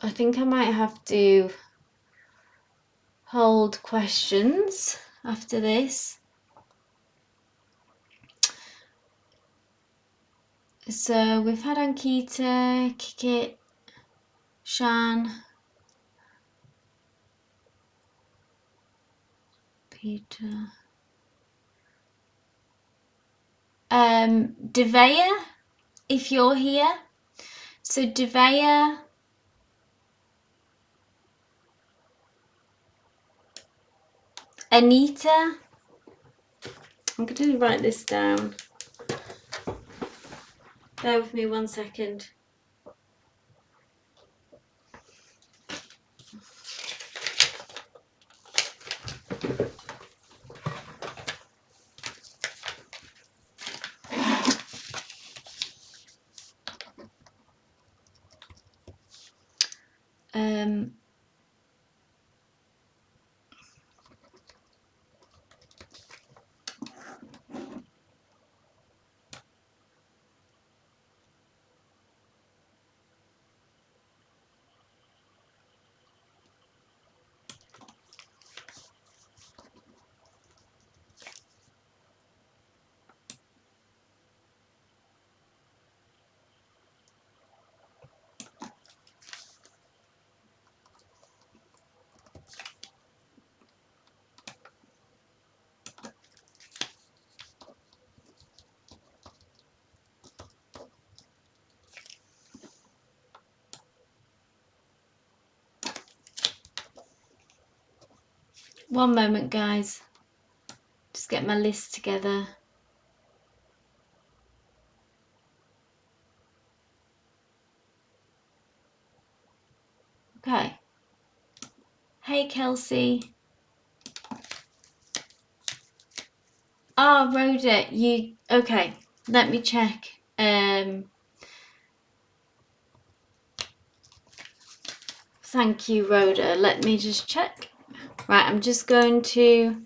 I think I might have to hold questions after this. So we've had Ankita, Kikit, Shan, Peter, Devea, if you're here. So Devea, Anita, I'm going to write this down. Bear with me 1 second. One moment, guys. Just get my list together. Okay. Hey, Kelsey. Oh, Rhoda, you... Okay, let me check. Thank you, Rhoda. Let me just check. Right, I'm just going to...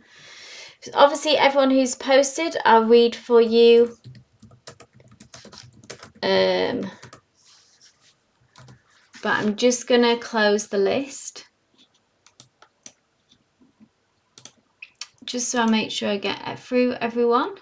Obviously, everyone who's posted, I'll read for you. But I'm just going to close the list. Just so I make sure I get through everyone.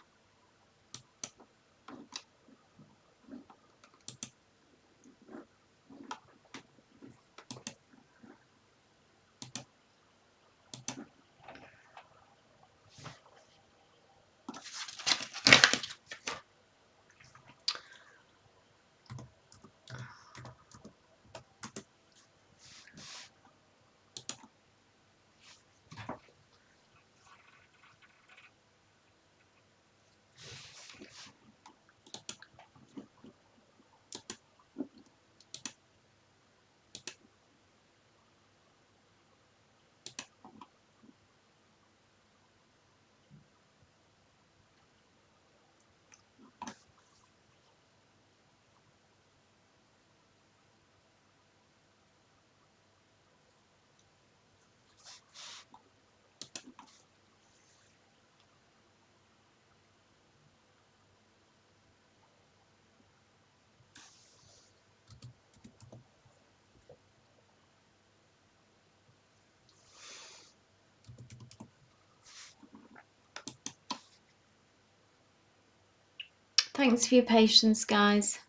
Thanks for your patience, guys.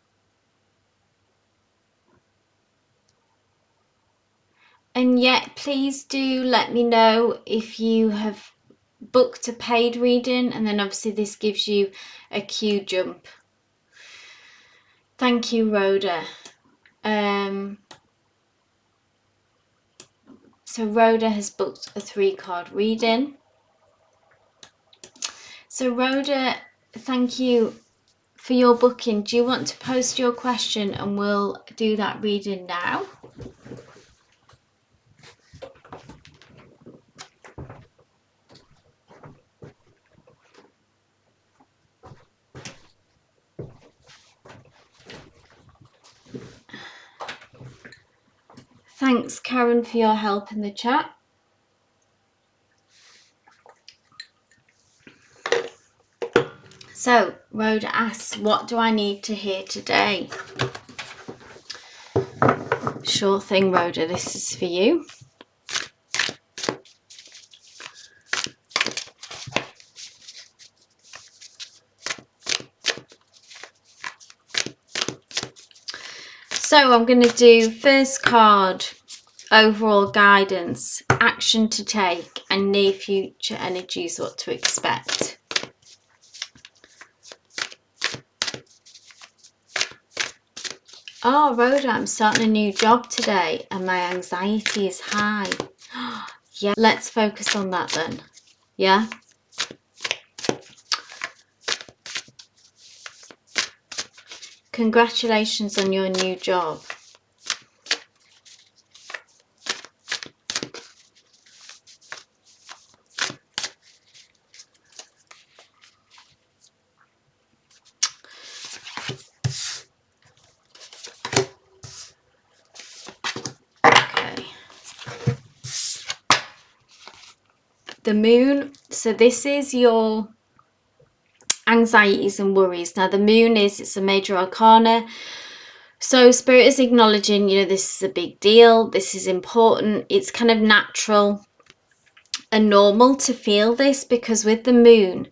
And yet, please do let me know if you have booked a paid reading, and then obviously this gives you a queue jump. Thank you, Rhoda. So Rhoda has booked a 3-card reading. So Rhoda, thank you for your booking. Do you want to post your question and we'll do that reading now? Thanks, Karen, for your help in the chat. So, Rhoda asks, what do I need to hear today? Sure thing, Rhoda, this is for you. So, I'm going to do first card, overall guidance, action to take, and near future energies, what to expect. Oh, Rhoda, I'm starting a new job today and my anxiety is high. Yeah, let's focus on that then. Yeah. Congratulations on your new job. Okay. The moon. So this is your anxieties and worries. Now the moon it's a major arcana. So Spirit is acknowledging, this is a big deal. This is important. It's kind of natural and normal to feel this, because with the moon,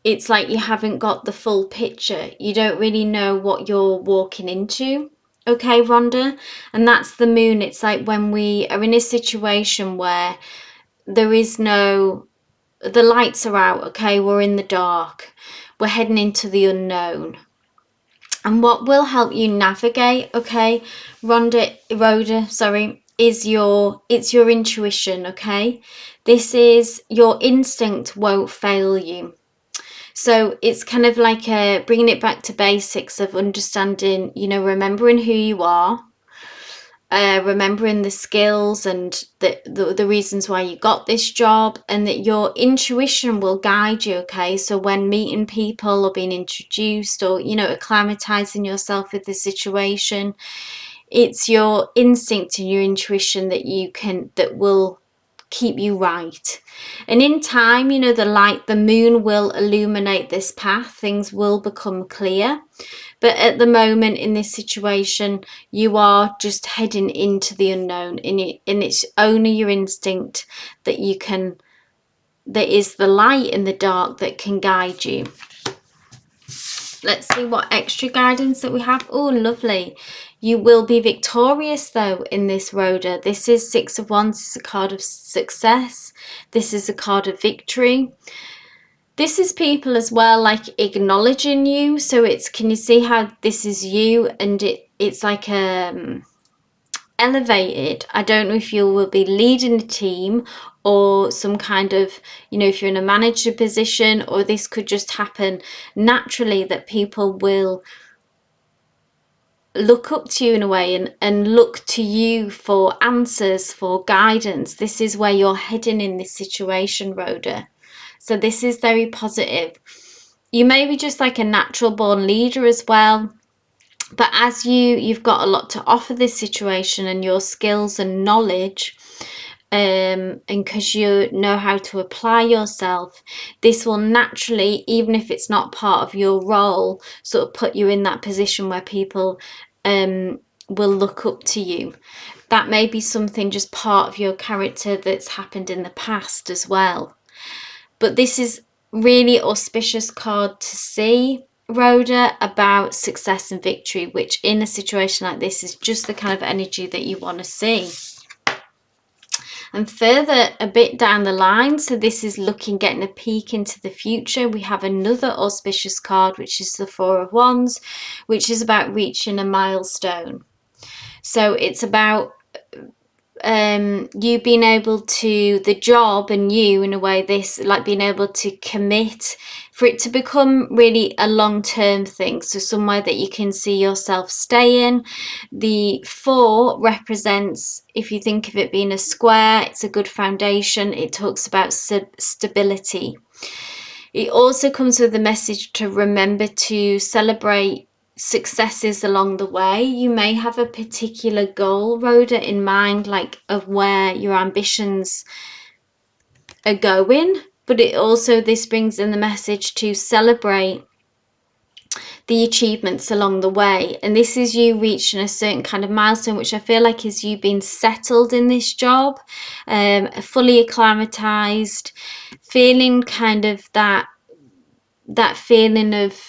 it's like you haven't got the full picture. You don't really know what you're walking into. Okay, Rhonda? And that's the moon. It's like when we are in a situation where there is no... the lights are out, okay? We're in the dark. We're heading into the unknown. And what will help you navigate, okay, Rhoda, sorry, is it's your intuition, okay? This is your instinct won't fail you. So it's kind of like bringing it back to basics of understanding, remembering who you are, remembering the skills and the reasons why you got this job, and that your intuition will guide you. Okay, so when meeting people or being introduced, or acclimatizing yourself with the situation, it's your instinct and your intuition that will keep you right. And in time, the moon will illuminate this path, things will become clear. But at the moment in this situation, you are just heading into the unknown, and it's only your instinct that is the light in the dark that can guide you. Let's see what extra guidance that we have. Oh, lovely. You will be victorious though in this, Rhoda. This is Six of Wands. It's a card of success. This is a card of victory. This is people as well, like acknowledging you. So can you see how this is you, and it's like elevated. I don't know if you will be leading a team or some kind of, if you're in a manager position, or this could just happen naturally, that people will look up to you in a way, and look to you for answers, for guidance. This is where you're heading in this situation, Rhoda. So this is very positive. You may be just like a natural born leader as well, but as you've got a lot to offer this situation, and your skills and knowledge, and because you know how to apply yourself, this will naturally, even if it's not part of your role, sort of put you in that position where people will look up to you. That may be something just part of your character that's happened in the past as well. But this is really auspicious card to see, Rhoda, about success and victory, which in a situation like this is just the kind of energy that you want to see. And further a bit down the line, so this is getting a peek into the future, we have another auspicious card, which is the Four of Wands, which is about reaching a milestone. So it's about you being able to, the job, and you in a way, this like being able to commit for it to become really a long-term thing, so somewhere that you can see yourself staying. The four represents, if you think of it being a square, it's a good foundation. It talks about stability. It also comes with a message to remember to celebrate successes along the way. You may have a particular goal, Rhoda, in mind, like of where your ambitions are going, but this brings in the message to celebrate the achievements along the way. And this is you reaching a certain kind of milestone, which I feel like is you being settled in this job, fully acclimatized, feeling kind of that feeling of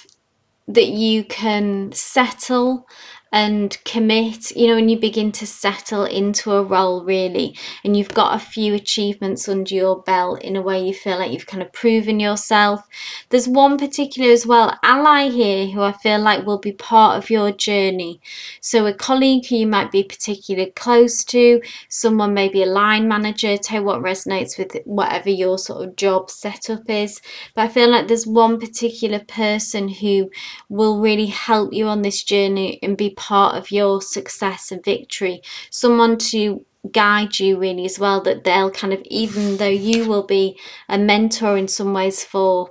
that you can settle and commit, and you begin to settle into a role really, and you've got a few achievements under your belt. In a way, you feel like you've kind of proven yourself. There's one particular as well ally here who I feel like will be part of your journey. So a colleague who you might be particularly close to, someone, maybe a line manager, tell what resonates with whatever your sort of job setup is. But I feel like there's one particular person who will really help you on this journey and be part of your success and victory. Someone to guide you really as well, that they'll kind of, even though you will be a mentor in some ways for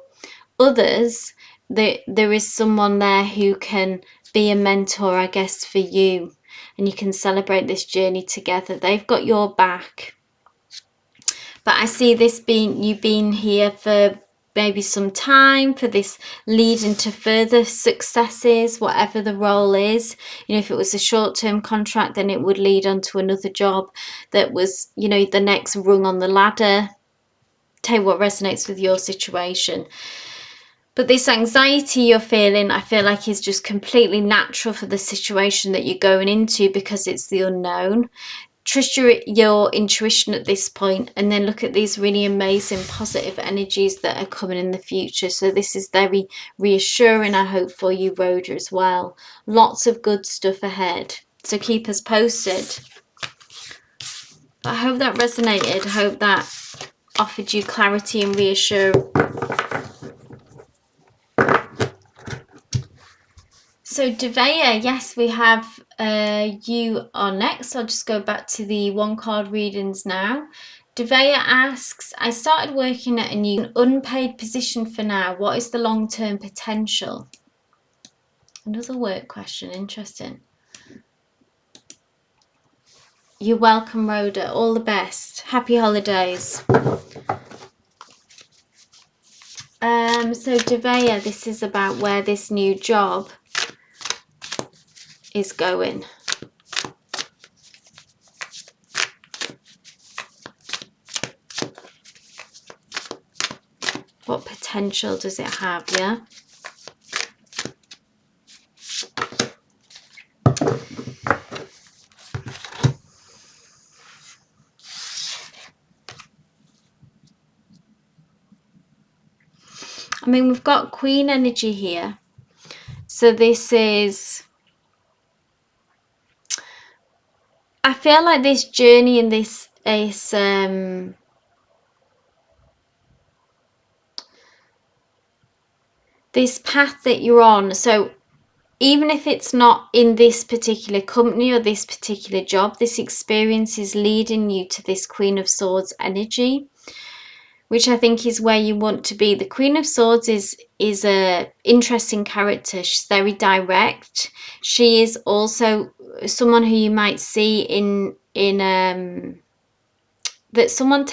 others, there is someone there who can be a mentor, I guess, for you, and you can celebrate this journey together. They've got your back. But I see this being you being here for maybe some time, for this leading to further successes, whatever the role is. If it was a short-term contract, then it would lead on to another job that was, the next rung on the ladder. Tell you what resonates with your situation. But this anxiety you're feeling, I feel like, is just completely natural for the situation that you're going into, because it's the unknown. Trust your intuition at this point, and then look at these really amazing positive energies that are coming in the future. So this is very reassuring, I hope, for you, Rhoda, as well. Lots of good stuff ahead, so keep us posted. I hope that resonated. I hope that offered you clarity and reassurance. So Devea, yes, we have You are next. I'll just go back to the one card readings now. Devea asks, I started working at a new unpaid position for now. What is the long-term potential? Another work question. Interesting. You're welcome, Rhoda. All the best. Happy holidays. So Devea, this is about where this new job is going. What potential does it have, yeah? I mean, we've got Queen energy here. So this is, I feel like this journey and this path that you're on. So even if it's not in this particular company or this particular job, this experience is leading you to this Queen of Swords energy, which I think is where you want to be. The Queen of Swords is a interesting character. She's very direct. She is also someone who you might see in that someone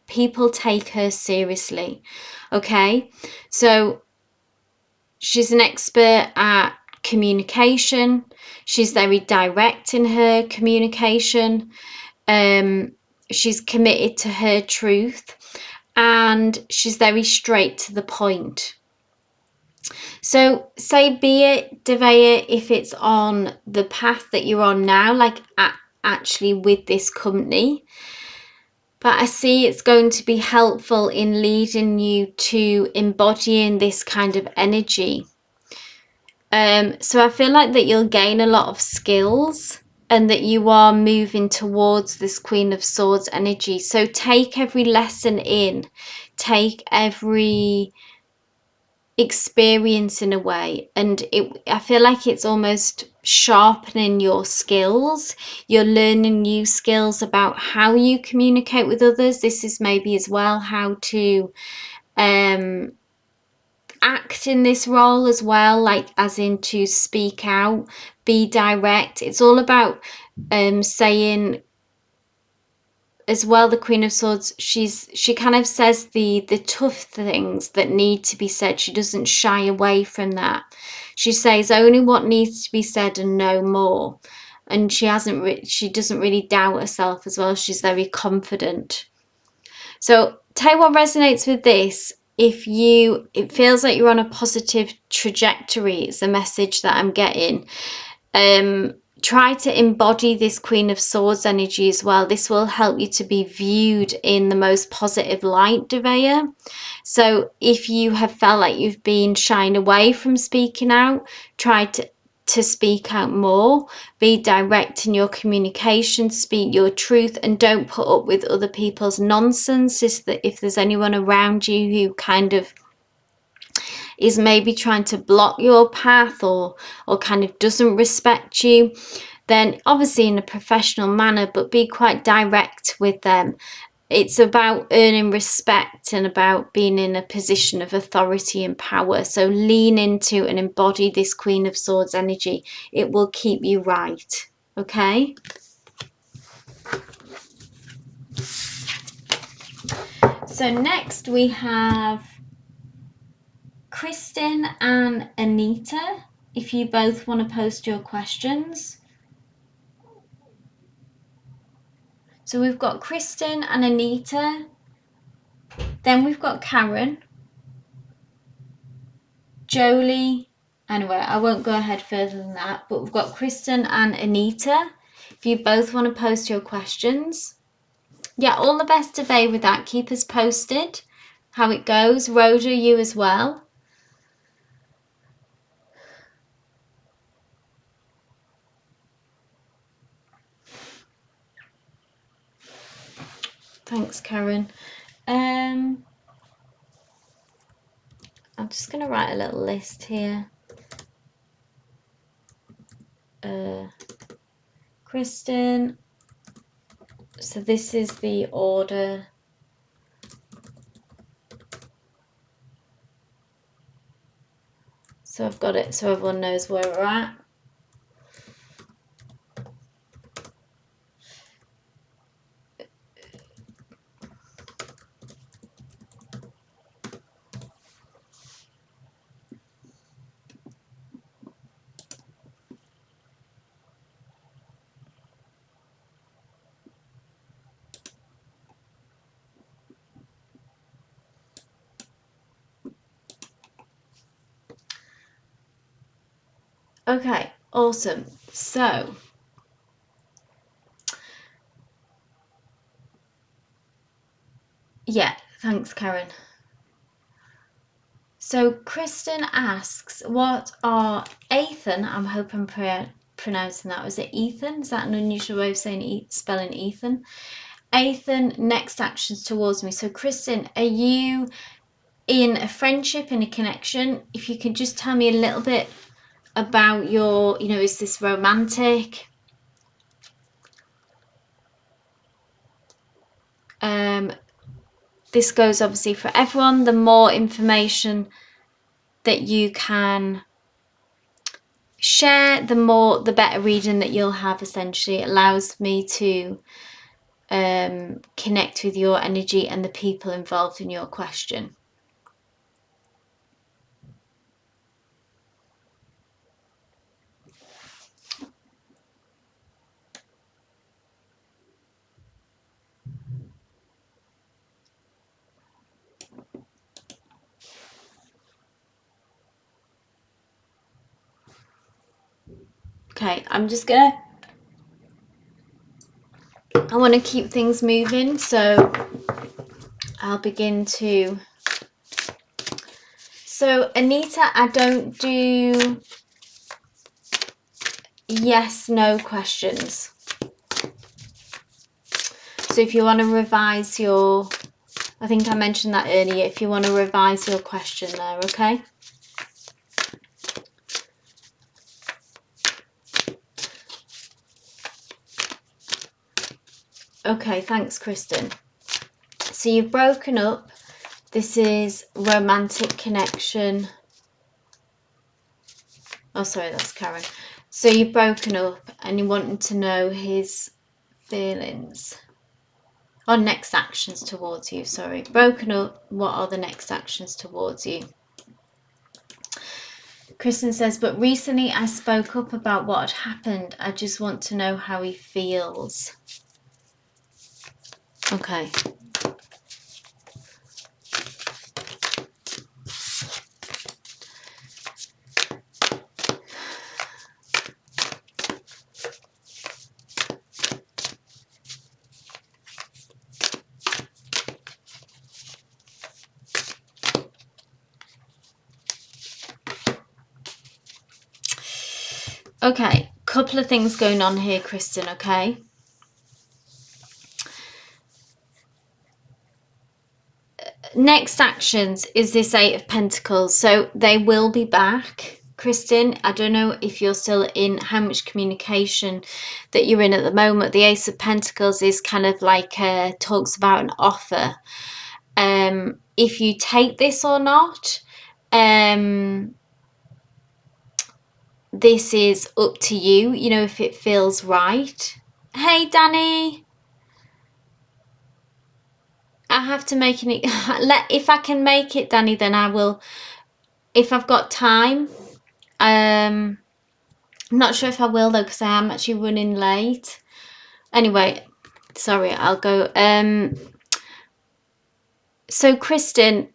people take her seriously. Okay, so she's an expert at communication. She's very direct in her communication. She's committed to her truth, and she's very straight to the point. So say, be it, Devea, if it's on the path that you're on now, like actually with this company, but I see it's going to be helpful in leading you to embodying this kind of energy. So I feel like that you'll gain a lot of skills and that you are moving towards this Queen of Swords energy. So take every lesson in, take every experience in a way, and I feel like it's almost sharpening your skills. You're learning new skills about how you communicate with others. This is maybe as well how to act in this role as well, like as in to speak out, be direct. It's all about saying as well. The Queen of Swords, she kind of says the tough things that need to be said. She doesn't shy away from that. She says only what needs to be said and no more. And she doesn't really doubt herself as well. She's very confident. So tell you what resonates with this. If it feels like you're on a positive trajectory, it's a message that I'm getting. Try to embody this Queen of Swords energy as well. This will help you to be viewed in the most positive light, Devea. So if you have felt like you've been shying away from speaking out, try to speak out more. Be direct in your communication, speak your truth, and don't put up with other people's nonsense. If there's anyone around you who kind of is maybe trying to block your path or kind of doesn't respect you, then obviously in a professional manner, but be quite direct with them. It's about earning respect and about being in a position of authority and power. So lean into and embody this Queen of Swords energy. It will keep you right. Okay? So next we have Kristen and Anita. If you both want to post your questions. So we've got Kristen and Anita. Then we've got Karen, Jolie. Anyway, I won't go ahead further than that, but we've got Kristen and Anita. If you both want to post your questions. Yeah, all the best today with that. Keep us posted how it goes. Rhoda, you as well. Thanks, Karen. I'm just going to write a little list here Kristen, so this is the order. So I've got it so everyone knows where we're at. Okay, awesome. So yeah, thanks, Karen. So Kristen asks, what are Ethan? I'm hoping I'm pronouncing that. Was it Ethan? Is that an unusual way of saying spelling Ethan? Ethan, next actions towards me. So Kristen, are you in a friendship, in a connection? If you could just tell me a little bit about your, is this romantic? This goes obviously for everyone. The more information that you can share, the better reading that you'll have. Essentially, it allows me to connect with your energy and the people involved in your question. Okay, I want to keep things moving, so I'll begin to. So Anita, I don't do yes, no questions. So if you want to revise your, I think I mentioned that earlier, if you want to revise your question there, okay? Okay, thanks, Kristen. So you've broken up. This is romantic connection. Oh, sorry, that's Karen. So you've broken up and you wanted to know his feelings. Or next actions towards you, sorry. Broken up, what are the next actions towards you? Kristen says, but recently I spoke up about what had happened. I just want to know how he feels. Okay. Okay, couple of things going on here, Kristen, okay? Next actions is this Eight of Pentacles. So they will be back, Kristen. I don't know if you're still in, how much communication that you're in at the moment. The Ace of Pentacles is kind of like, talks about an offer. If you take this or not, this is up to you, if it feels right. Hey, Danny. I have to make it. If I can make it, Danny, then I will. If I've got time. I'm not sure if I will though, because I am actually running late. Anyway, sorry, I'll go. So Kristen,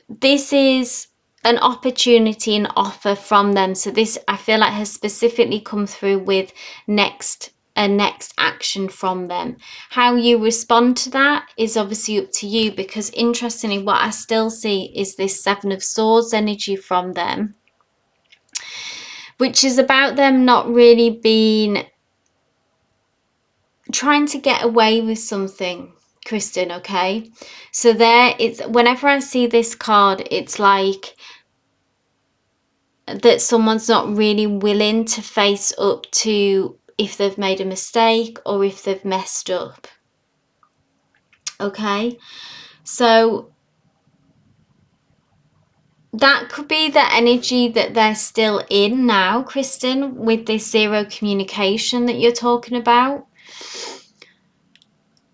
this is an opportunity, an offer from them. So this, I feel like, has specifically come through with a next action from them. How you respond to that is obviously up to you, because interestingly, what I still see is this Seven of Swords energy from them, which is about them not really being, trying to get away with something, Kristen, okay? So there, it's, whenever I see this card, it's like that someone's not really willing to face up to if they've made a mistake or if they've messed up. Okay, so that could be the energy that they're still in now, Kristen, with this zero communication that you're talking about.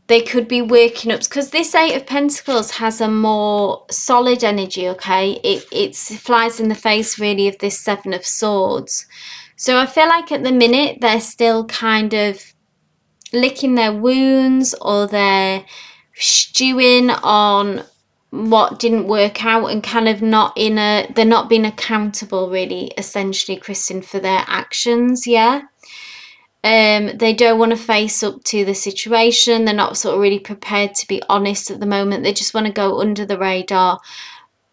They could be working up, because this Eight of Pentacles has a more solid energy, okay? It flies in the face, really, of this Seven of Swords. So I feel like at the minute, they're still kind of licking their wounds, or they're stewing on what didn't work out, and kind of they're not being accountable, really, essentially, Kristen, for their actions, yeah? They don't want to face up to the situation. They're not sort of really prepared to be honest at the moment. They just want to go under the radar.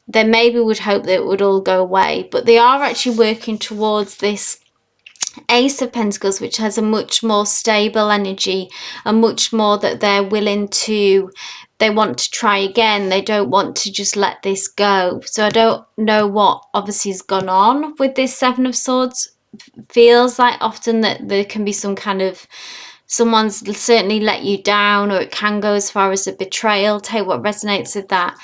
They maybe would hope that it would all go away, but they are actually working towards this Ace of Pentacles, which has a much more stable energy, and much more that they're willing to, they want to try again. They don't want to just let this go. So I don't know what obviously has gone on with this Seven of Swords. Feels like often that there can be some kind of, someone's certainly let you down, or it can go as far as a betrayal. Take what resonates with that.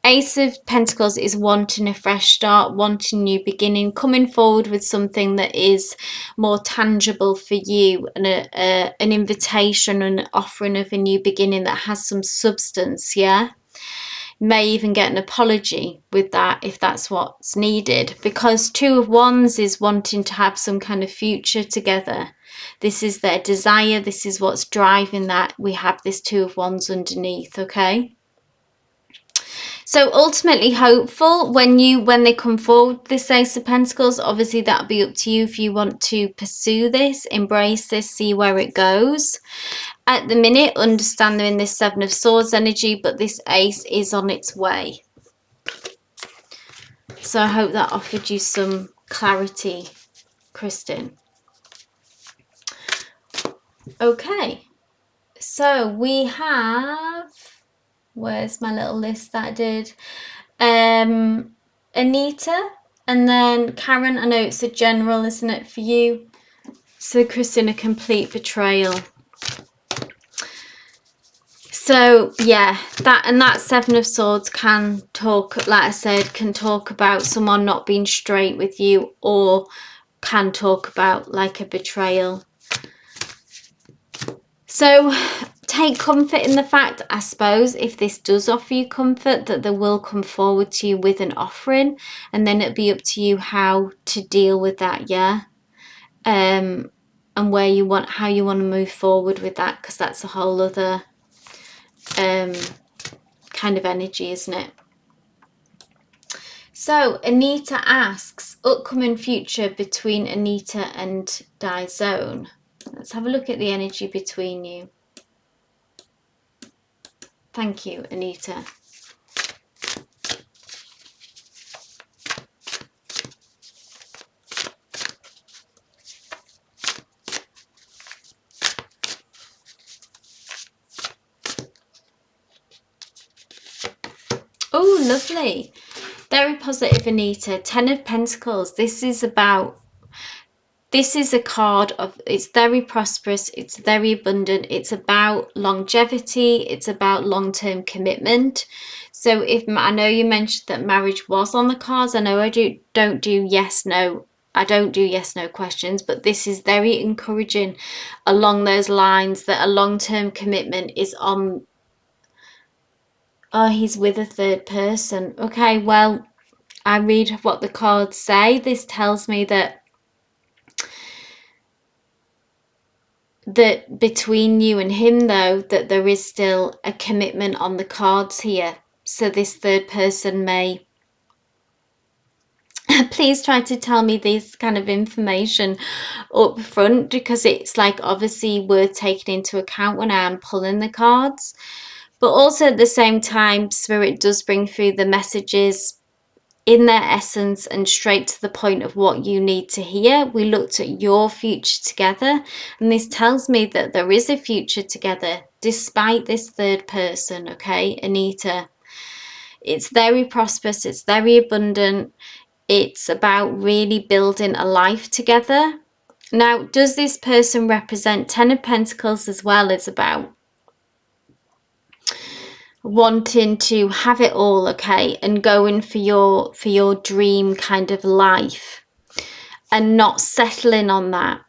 Ace of Pentacles is wanting a fresh start, wanting new beginning, coming forward with something that is more tangible for you, and an invitation and an offering of a new beginning that has some substance, yeah? May even get an apology with that if that's what's needed, because Two of Wands is wanting to have some kind of future together. This is their desire. This is what's driving that. We have this Two of Wands underneath, okay? So ultimately hopeful when they come forward, this Ace of Pentacles. Obviously that'll be up to you if you want to pursue this, embrace this, see where it goes. At the minute, understand they're in this Seven of Swords energy, but this Ace is on its way. So I hope that offered you some clarity, Kristen. Okay, so we have, where's my little list that I did? Anita, and then Karen. I know it's a general, isn't it, for you? So Kristen, a complete betrayal. So yeah, that Seven of Swords can talk, like I said, can talk about someone not being straight with you, or can talk about like a betrayal. So take comfort in the fact, I suppose, if this does offer you comfort, that they will come forward to you with an offering, and then it'll be up to you how to deal with that, yeah? And how you want to move forward with that, because that's a whole other kind of energy, isn't it? So Anita asks, upcoming future between Anita and Dizone. Let's have a look at the energy between you. Thank you, Anita. Oh, lovely. Very positive, Anita. Ten of Pentacles. This is a card of, it's very prosperous, it's very abundant, it's about longevity, it's about long-term commitment. So if, I know you mentioned that marriage was on the cards, I know I don't do yes no questions, but this is very encouraging along those lines, that a long-term commitment is on. Oh, he's with a third person. Okay, well, I read what the cards say. This tells me that between you and him, though, that there is still a commitment on the cards here. So this third person may please try to tell me this kind of information up front, because it's like obviously worth taking into account when I am pulling the cards. But also at the same time, Spirit does bring through the messages in their essence and straight to the point of what you need to hear. We looked at your future together, and this tells me that there is a future together despite this third person, okay, Anita? It's very prosperous, it's very abundant, it's about really building a life together. Now, does this person represent 10 of Pentacles as well? Is about wanting to have it all, okay, and going for your dream kind of life and not settling on that.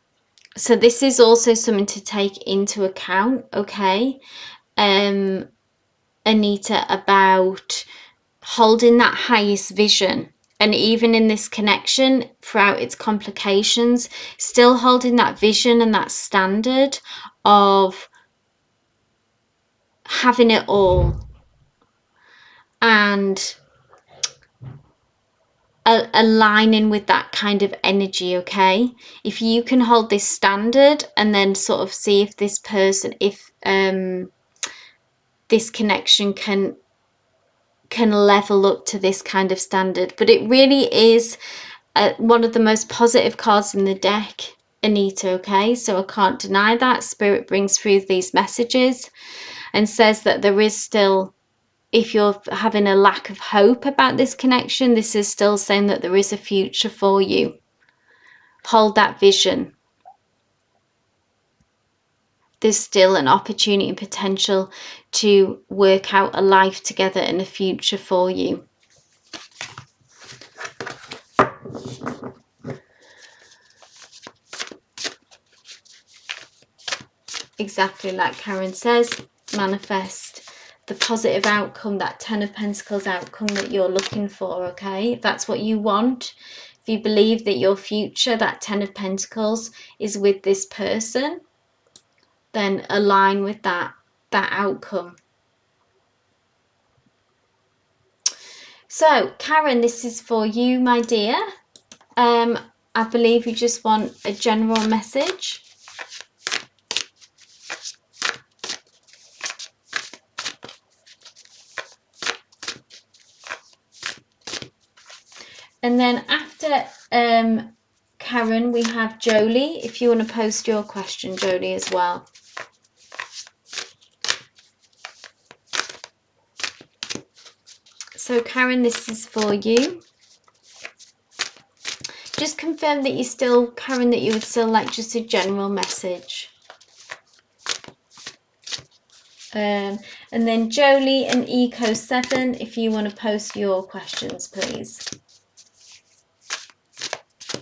So this is also something to take into account, okay, Anita, about holding that highest vision. And even in this connection, throughout its complications, still holding that vision and that standard of having it all, and aligning with that kind of energy, okay? If you can hold this standard and then sort of see if this person, if this connection can level up to this kind of standard. But it really is one of the most positive cards in the deck, Anita, okay? So I can't deny that. Spirit brings through these messages and says that there is still, if you're having a lack of hope about this connection, this is still saying that there is a future for you. Hold that vision. There's still an opportunity and potential to work out a life together and a future for you. Exactly like Karen says, manifest the positive outcome, that 10 of Pentacles outcome that you're looking for, okay? If that's what you want, if you believe that your future, that 10 of Pentacles, is with this person, then align with that outcome. So, Karen, this is for you, my dear. I believe you just want a general message. And then after Karen, we have Jolie. If you want to post your question, Jolie, as well. So Karen, this is for you. Just confirm that you still, Karen, that you would still like just a general message. And then Jolie and Eco7, if you want to post your questions, please.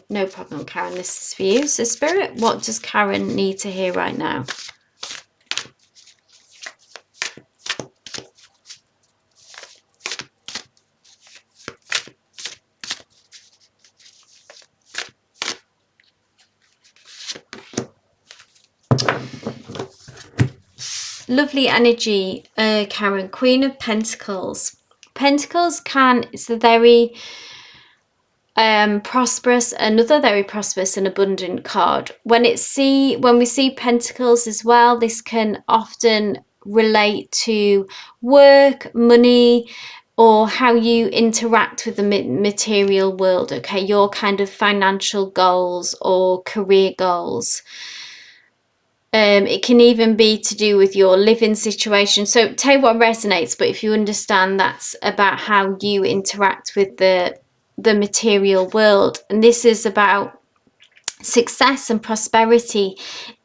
No problem, Karen, this is for you. So Spirit, what does Karen need to hear right now? Lovely energy, Karen. Queen of Pentacles. Pentacles it's a very prosperous, another very prosperous and abundant card. When we see Pentacles as well, this can often relate to work, money, or how you interact with the material world, okay? Your kind of financial goals or career goals. It can even be to do with your living situation. So take what resonates, but if you understand, that's about how you interact with the material world. And this is about success and prosperity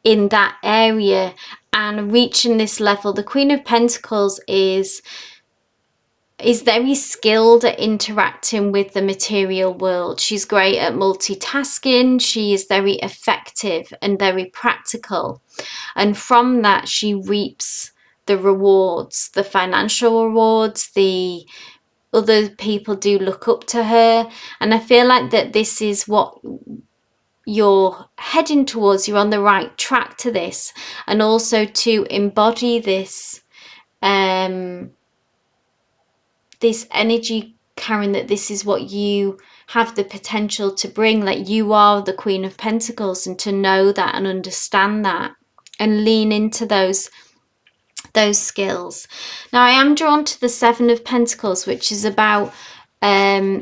in that area and reaching this level. The Queen of Pentacles is very skilled at interacting with the material world. She's great at multitasking. She is very effective and very practical. And from that, she reaps the rewards, the financial rewards, the other people do look up to her. And I feel like that this is what you're heading towards. You're on the right track to this. And also to embody this, this energy, Karen, that this is what you have the potential to bring. Like, you are the Queen of Pentacles, and to know that and understand that and lean into those skills. Now, I am drawn to the Seven of Pentacles, which is about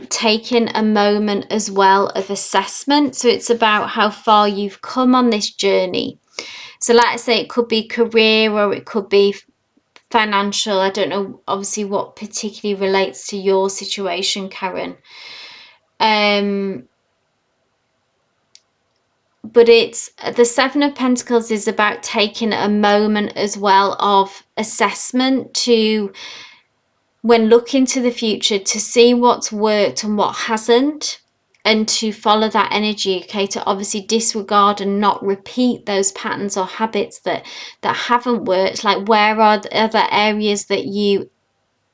taking a moment as well of assessment. So it's about how far you've come on this journey. So like I say, it could be career or it could be financial. I don't know obviously what particularly relates to your situation, Karen, But it's the Seven of Pentacles is about taking a moment as well of assessment to, when looking to the future, to see what's worked and what hasn't, and to follow that energy, okay, to obviously disregard and not repeat those patterns or habits that haven't worked. Like, where are the other areas that you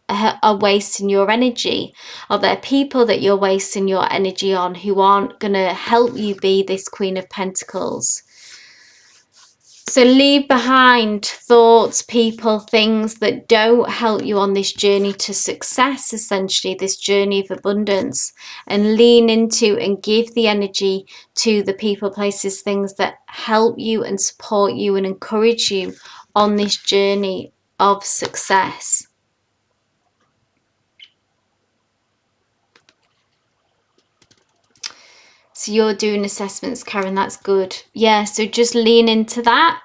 are wasting your energy? Are there people that you're wasting your energy on who aren't going to help you be this Queen of Pentacles? So leave behind thoughts, people, things that don't help you on this journey to success, essentially this journey of abundance, and lean into and give the energy to the people, places, things that help you and support you and encourage you on this journey of success. So you're doing assessments, Karen, that's good. Yeah, so just lean into that.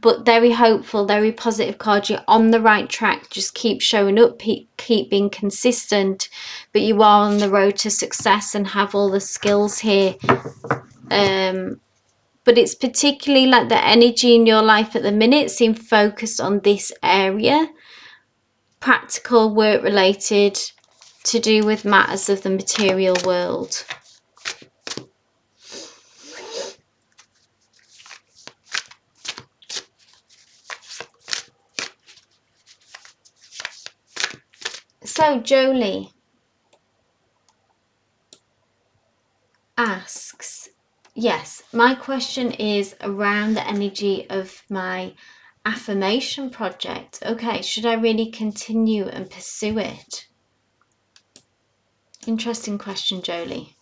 But very hopeful, very positive card. You're on the right track. Just keep showing up, keep being consistent. But you are on the road to success and have all the skills here. But it's particularly like the energy in your life at the minute seems focused on this area. Practical, work related, to do with matters of the material world. So Jolie asks, yes, my question is around the energy of my affirmation project. Okay, should I really continue and pursue it? Interesting question, Jolie.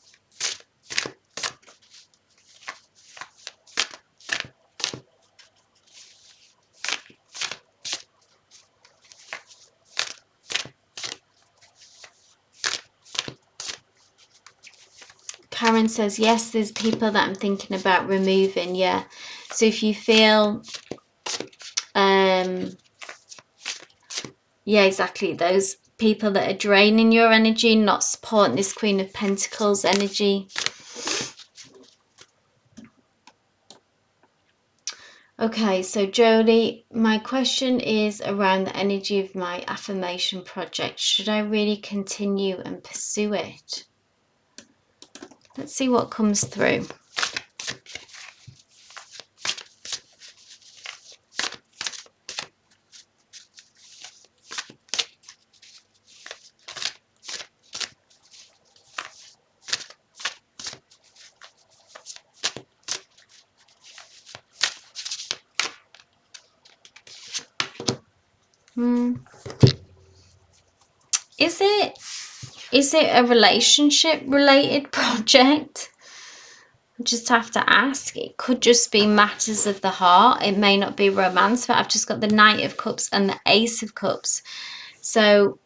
Karen says, yes, there's people that I'm thinking about removing. Yeah. So if you feel, yeah, exactly. Those people that are draining your energy, not supporting this Queen of Pentacles energy. Okay, so Jolie, my question is around the energy of my affirmation project. Should I really continue and pursue it? Let's see what comes through. Is it a relationship related project? I just have to ask. It could just be matters of the heart. It may not be romance, but I've just got the Knight of Cups and the Ace of Cups. So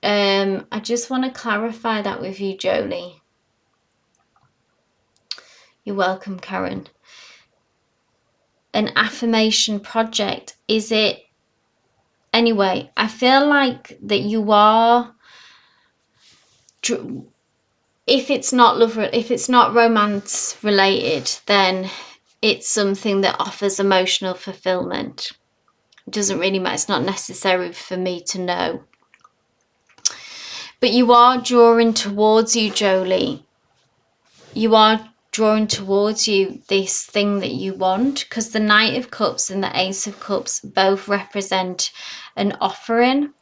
I just want to clarify that with you, Jolie. You're welcome, Karen. An affirmation project, is it? Anyway, I feel like that you are, if it's not love, if it's not romance related, then it's something that offers emotional fulfillment. It doesn't really matter. It's not necessary for me to know. But you are drawing towards you, Jolie. You are drawing towards you this thing that you want, because the Knight of Cups and the Ace of Cups both represent an offering.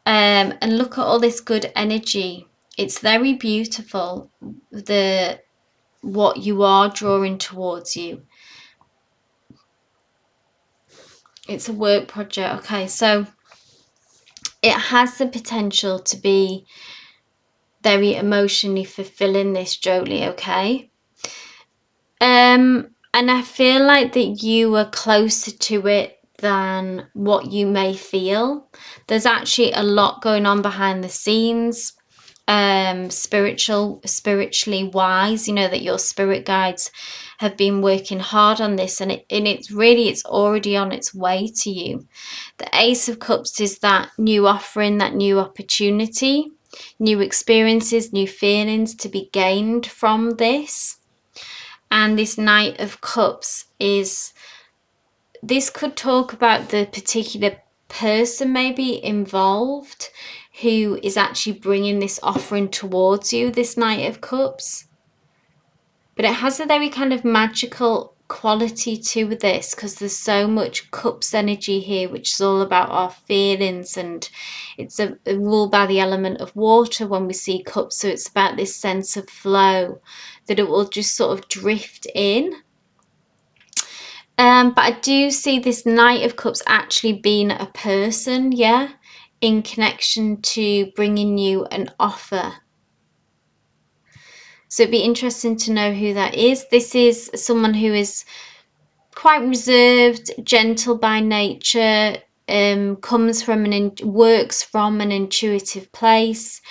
And look at all this good energy. It's very beautiful, what you are drawing towards you. It's a work project. Okay, so it has the potential to be very emotionally fulfilling, this, Jolie, okay? And I feel like that you are closer to it than what you may feel. There's actually a lot going on behind the scenes, spiritually wise, you know, that your spirit guides have been working hard on this, and it's already on its way to you. The Ace of Cups is that new offering, that new opportunity. new experiences, new feelings to be gained from this. And this Knight of Cups is, this could talk about the particular person maybe involved who is actually bringing this offering towards you, this Knight of Cups. But it has a very kind of magical quality to this, because there's so much cups energy here, which is all about our feelings, and it's a ruled by the element of water when we see cups, so it's about this sense of flow, that it will just sort of drift in. But I do see this Knight of Cups actually being a person, yeah, in connection to bringing you an offer. So it'd be interesting to know who that is. This is someone who is quite reserved, gentle by nature, comes from works from an intuitive place.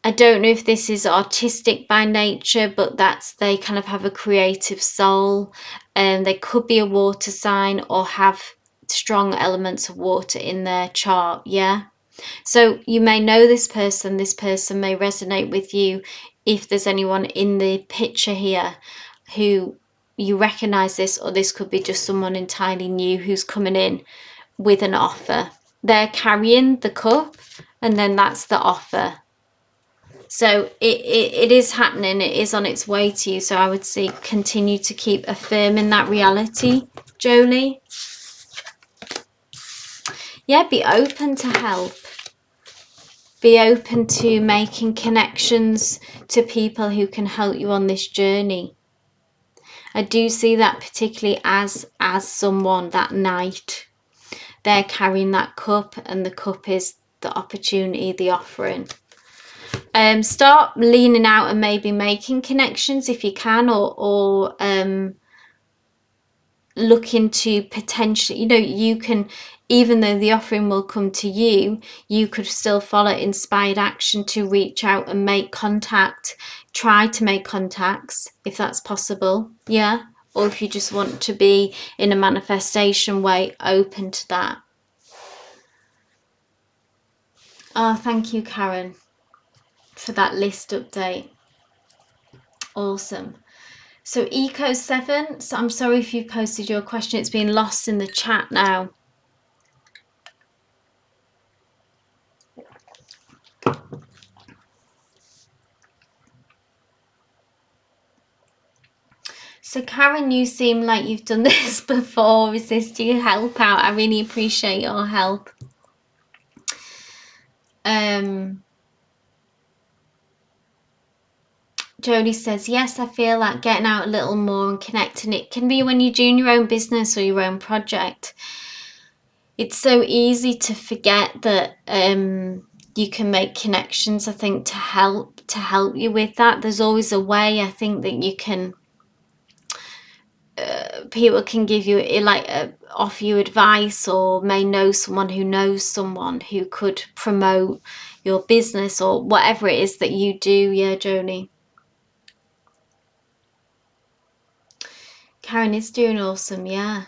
I don't know if this is artistic by nature, but they kind of have a creative soul. They could be a water sign or have strong elements of water in their chart, yeah? So you may know this person may resonate with you if there's anyone in the picture here who you recognize this, or this could be just someone entirely new who's coming in with an offer. They're carrying the cup, and then that's the offer. So it is happening, it is on its way to you. So I would say continue to keep affirming that reality, Jolie. Yeah, be open to help. Be open to making connections to people who can help you on this journey. I do see that particularly as someone, that knight. They're carrying that cup, and the cup is the opportunity, the offering. Start leaning out and maybe making connections if you can, or look into potentially, you can, even though the offering will come to you, you could still follow inspired action to reach out and make contact. Try to make contacts if that's possible, yeah? Or if you just want to be in a manifestation way, open to that. Oh, thank you, Karen, for that list update. Awesome. So Eco7, so I'm sorry if you posted your question, it's been lost in the chat now. So Karen, you seem like you've done this before. Is this, do you help out? I really appreciate your help. Jodie says, yes, I feel like getting out a little more and connecting. It can be when you're doing your own business or your own project. It's so easy to forget that you can make connections, I think, to help you with that. There's always a way, I think, that you can, people can give you, offer you advice, or may know someone who knows someone who could promote your business or whatever it is that you do. Yeah, Joni. Karen is doing awesome, yeah.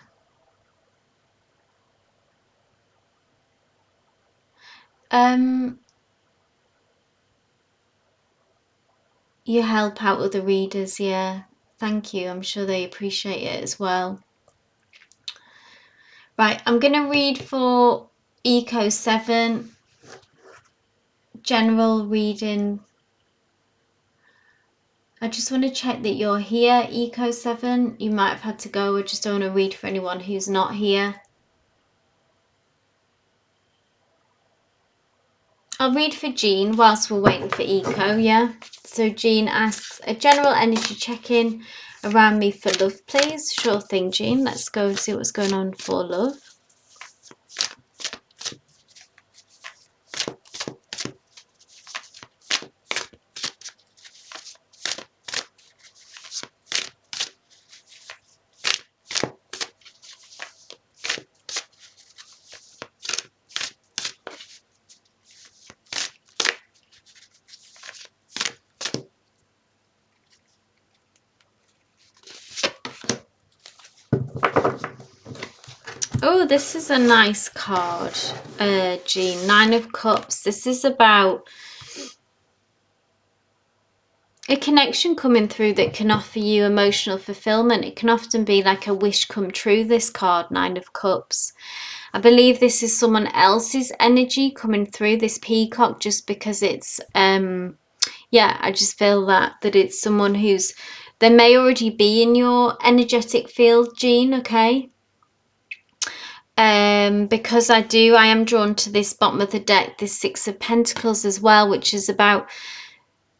You help out with the readers, yeah. Thank you. I'm sure they appreciate it as well. Right, I'm going to read for Eco7, general reading. I just want to check that you're here, Eco7. You might have had to go. I just don't want to read for anyone who's not here. I'll read for Jean whilst we're waiting for Eco, yeah? So Jean asks, a general energy check-in around me for love, please. Sure thing, Jean. Let's go and see what's going on for love. Oh, this is a nice card, Jean. 9 of Cups. This is about a connection coming through that can offer you emotional fulfillment. It can often be like a wish come true, this card, Nine of Cups. I believe this is someone else's energy coming through, this peacock, just because it's yeah, I just feel that it's someone who's, they may already be in your energetic field, Jean, okay? Because I am drawn to this bottom of the deck, this Six of Pentacles as well, which is about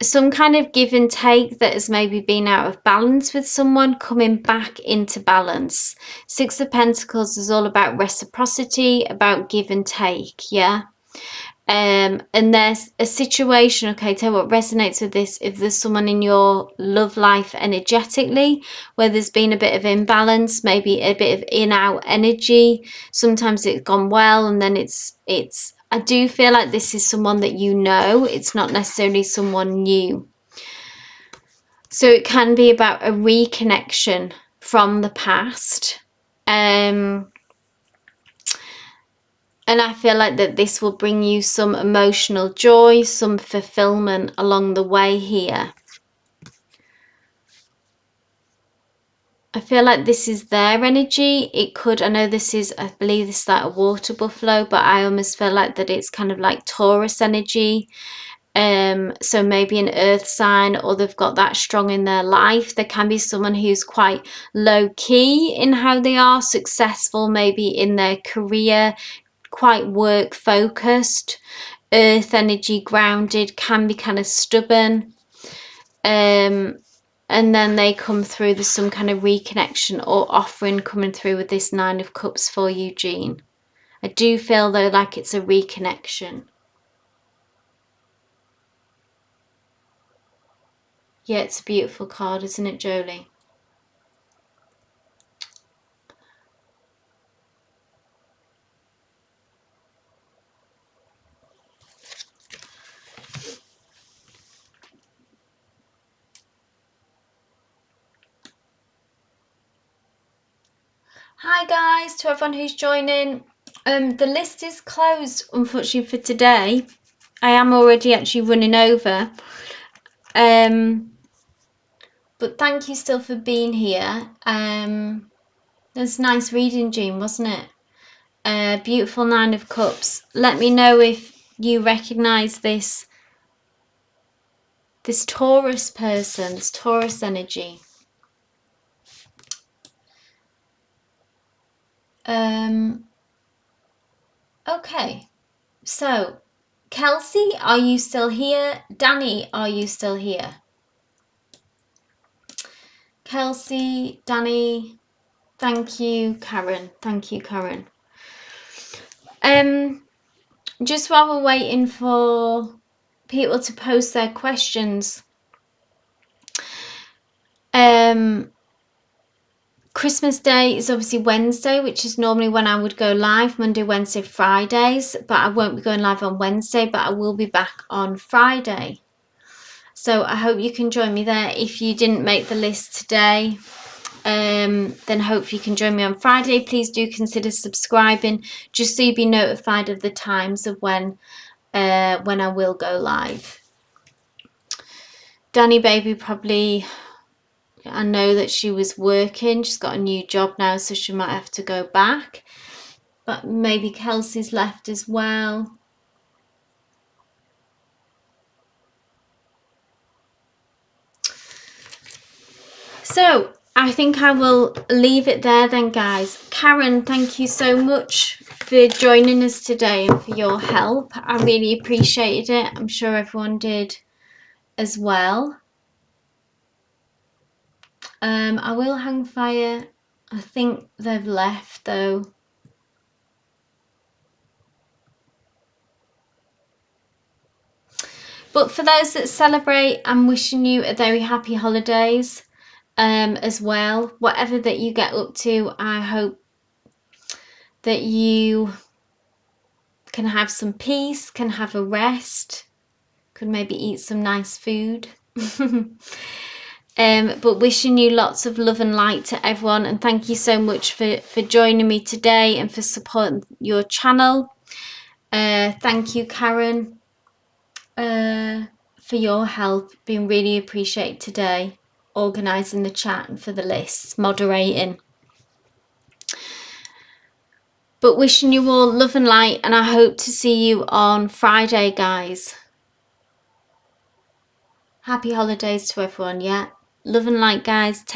some kind of give and take that has maybe been out of balance with someone coming back into balance. Six of Pentacles is all about reciprocity, about give and take, yeah? And there's a situation, okay, tell what resonates with this, if there's someone in your love life energetically where there's been a bit of imbalance, maybe a bit of in-out energy, sometimes it's gone well and then it's I do feel like this is someone that you know, it's not necessarily someone new. So it can be about a reconnection from the past. And I feel like that this will bring you some emotional joy, some fulfillment along the way here. I feel like this is their energy. It could, I know this is, I believe this is like a water buffalo, but I almost feel like that it's kind of like Taurus energy. So maybe an earth sign, or they've got that strong in their life. There can be someone who's quite low key in how they are, successful maybe in their career, quite work focused, earth energy, grounded, can be kind of stubborn, and then they come through, there's some kind of reconnection or offering coming through with this Nine of Cups for you, Jean. I do feel though like it's a reconnection. Yeah, it's a beautiful card, isn't it, Jolie? Hi guys, to everyone who's joining. The list is closed, unfortunately, for today. I am already actually running over. But thank you still for being here. That's nice reading, Jean, wasn't it? Beautiful Nine of Cups. Let me know if you recognise this Taurus person, this Taurus energy. Okay, so Kelsey, are you still here? Danny, are you still here? Kelsey, Danny, thank you, Karen. Thank you, Karen. Just while we're waiting for people to post their questions, Christmas Day is obviously Wednesday, which is normally when I would go live, Monday, Wednesday, Fridays, but I won't be going live on Wednesday, but I will be back on Friday. So I hope you can join me there. If you didn't make the list today, then hope you can join me on Friday. Please do consider subscribing, just so you'll be notified of the times of when I will go live. Danny baby probably, I know that she was working, she's got a new job now, so she might have to go back, but maybe Kelsey's left as well. So I think I will leave it there then, guys. Karen, thank you so much for joining us today and for your help. I really appreciated it. I'm sure everyone did as well. I will hang fire. I think they've left though. But for those that celebrate, I'm wishing you a very happy holidays as well. Whatever that you get up to, I hope that you can have some peace, can have a rest, could maybe eat some nice food. But wishing you lots of love and light to everyone, and thank you so much for joining me today and for supporting your channel. Thank you, Karen, for your help. Been really appreciated today, organising the chat and for the lists, moderating. But wishing you all love and light, and I hope to see you on Friday, guys. Happy holidays to everyone, yeah? Love and light, guys. Take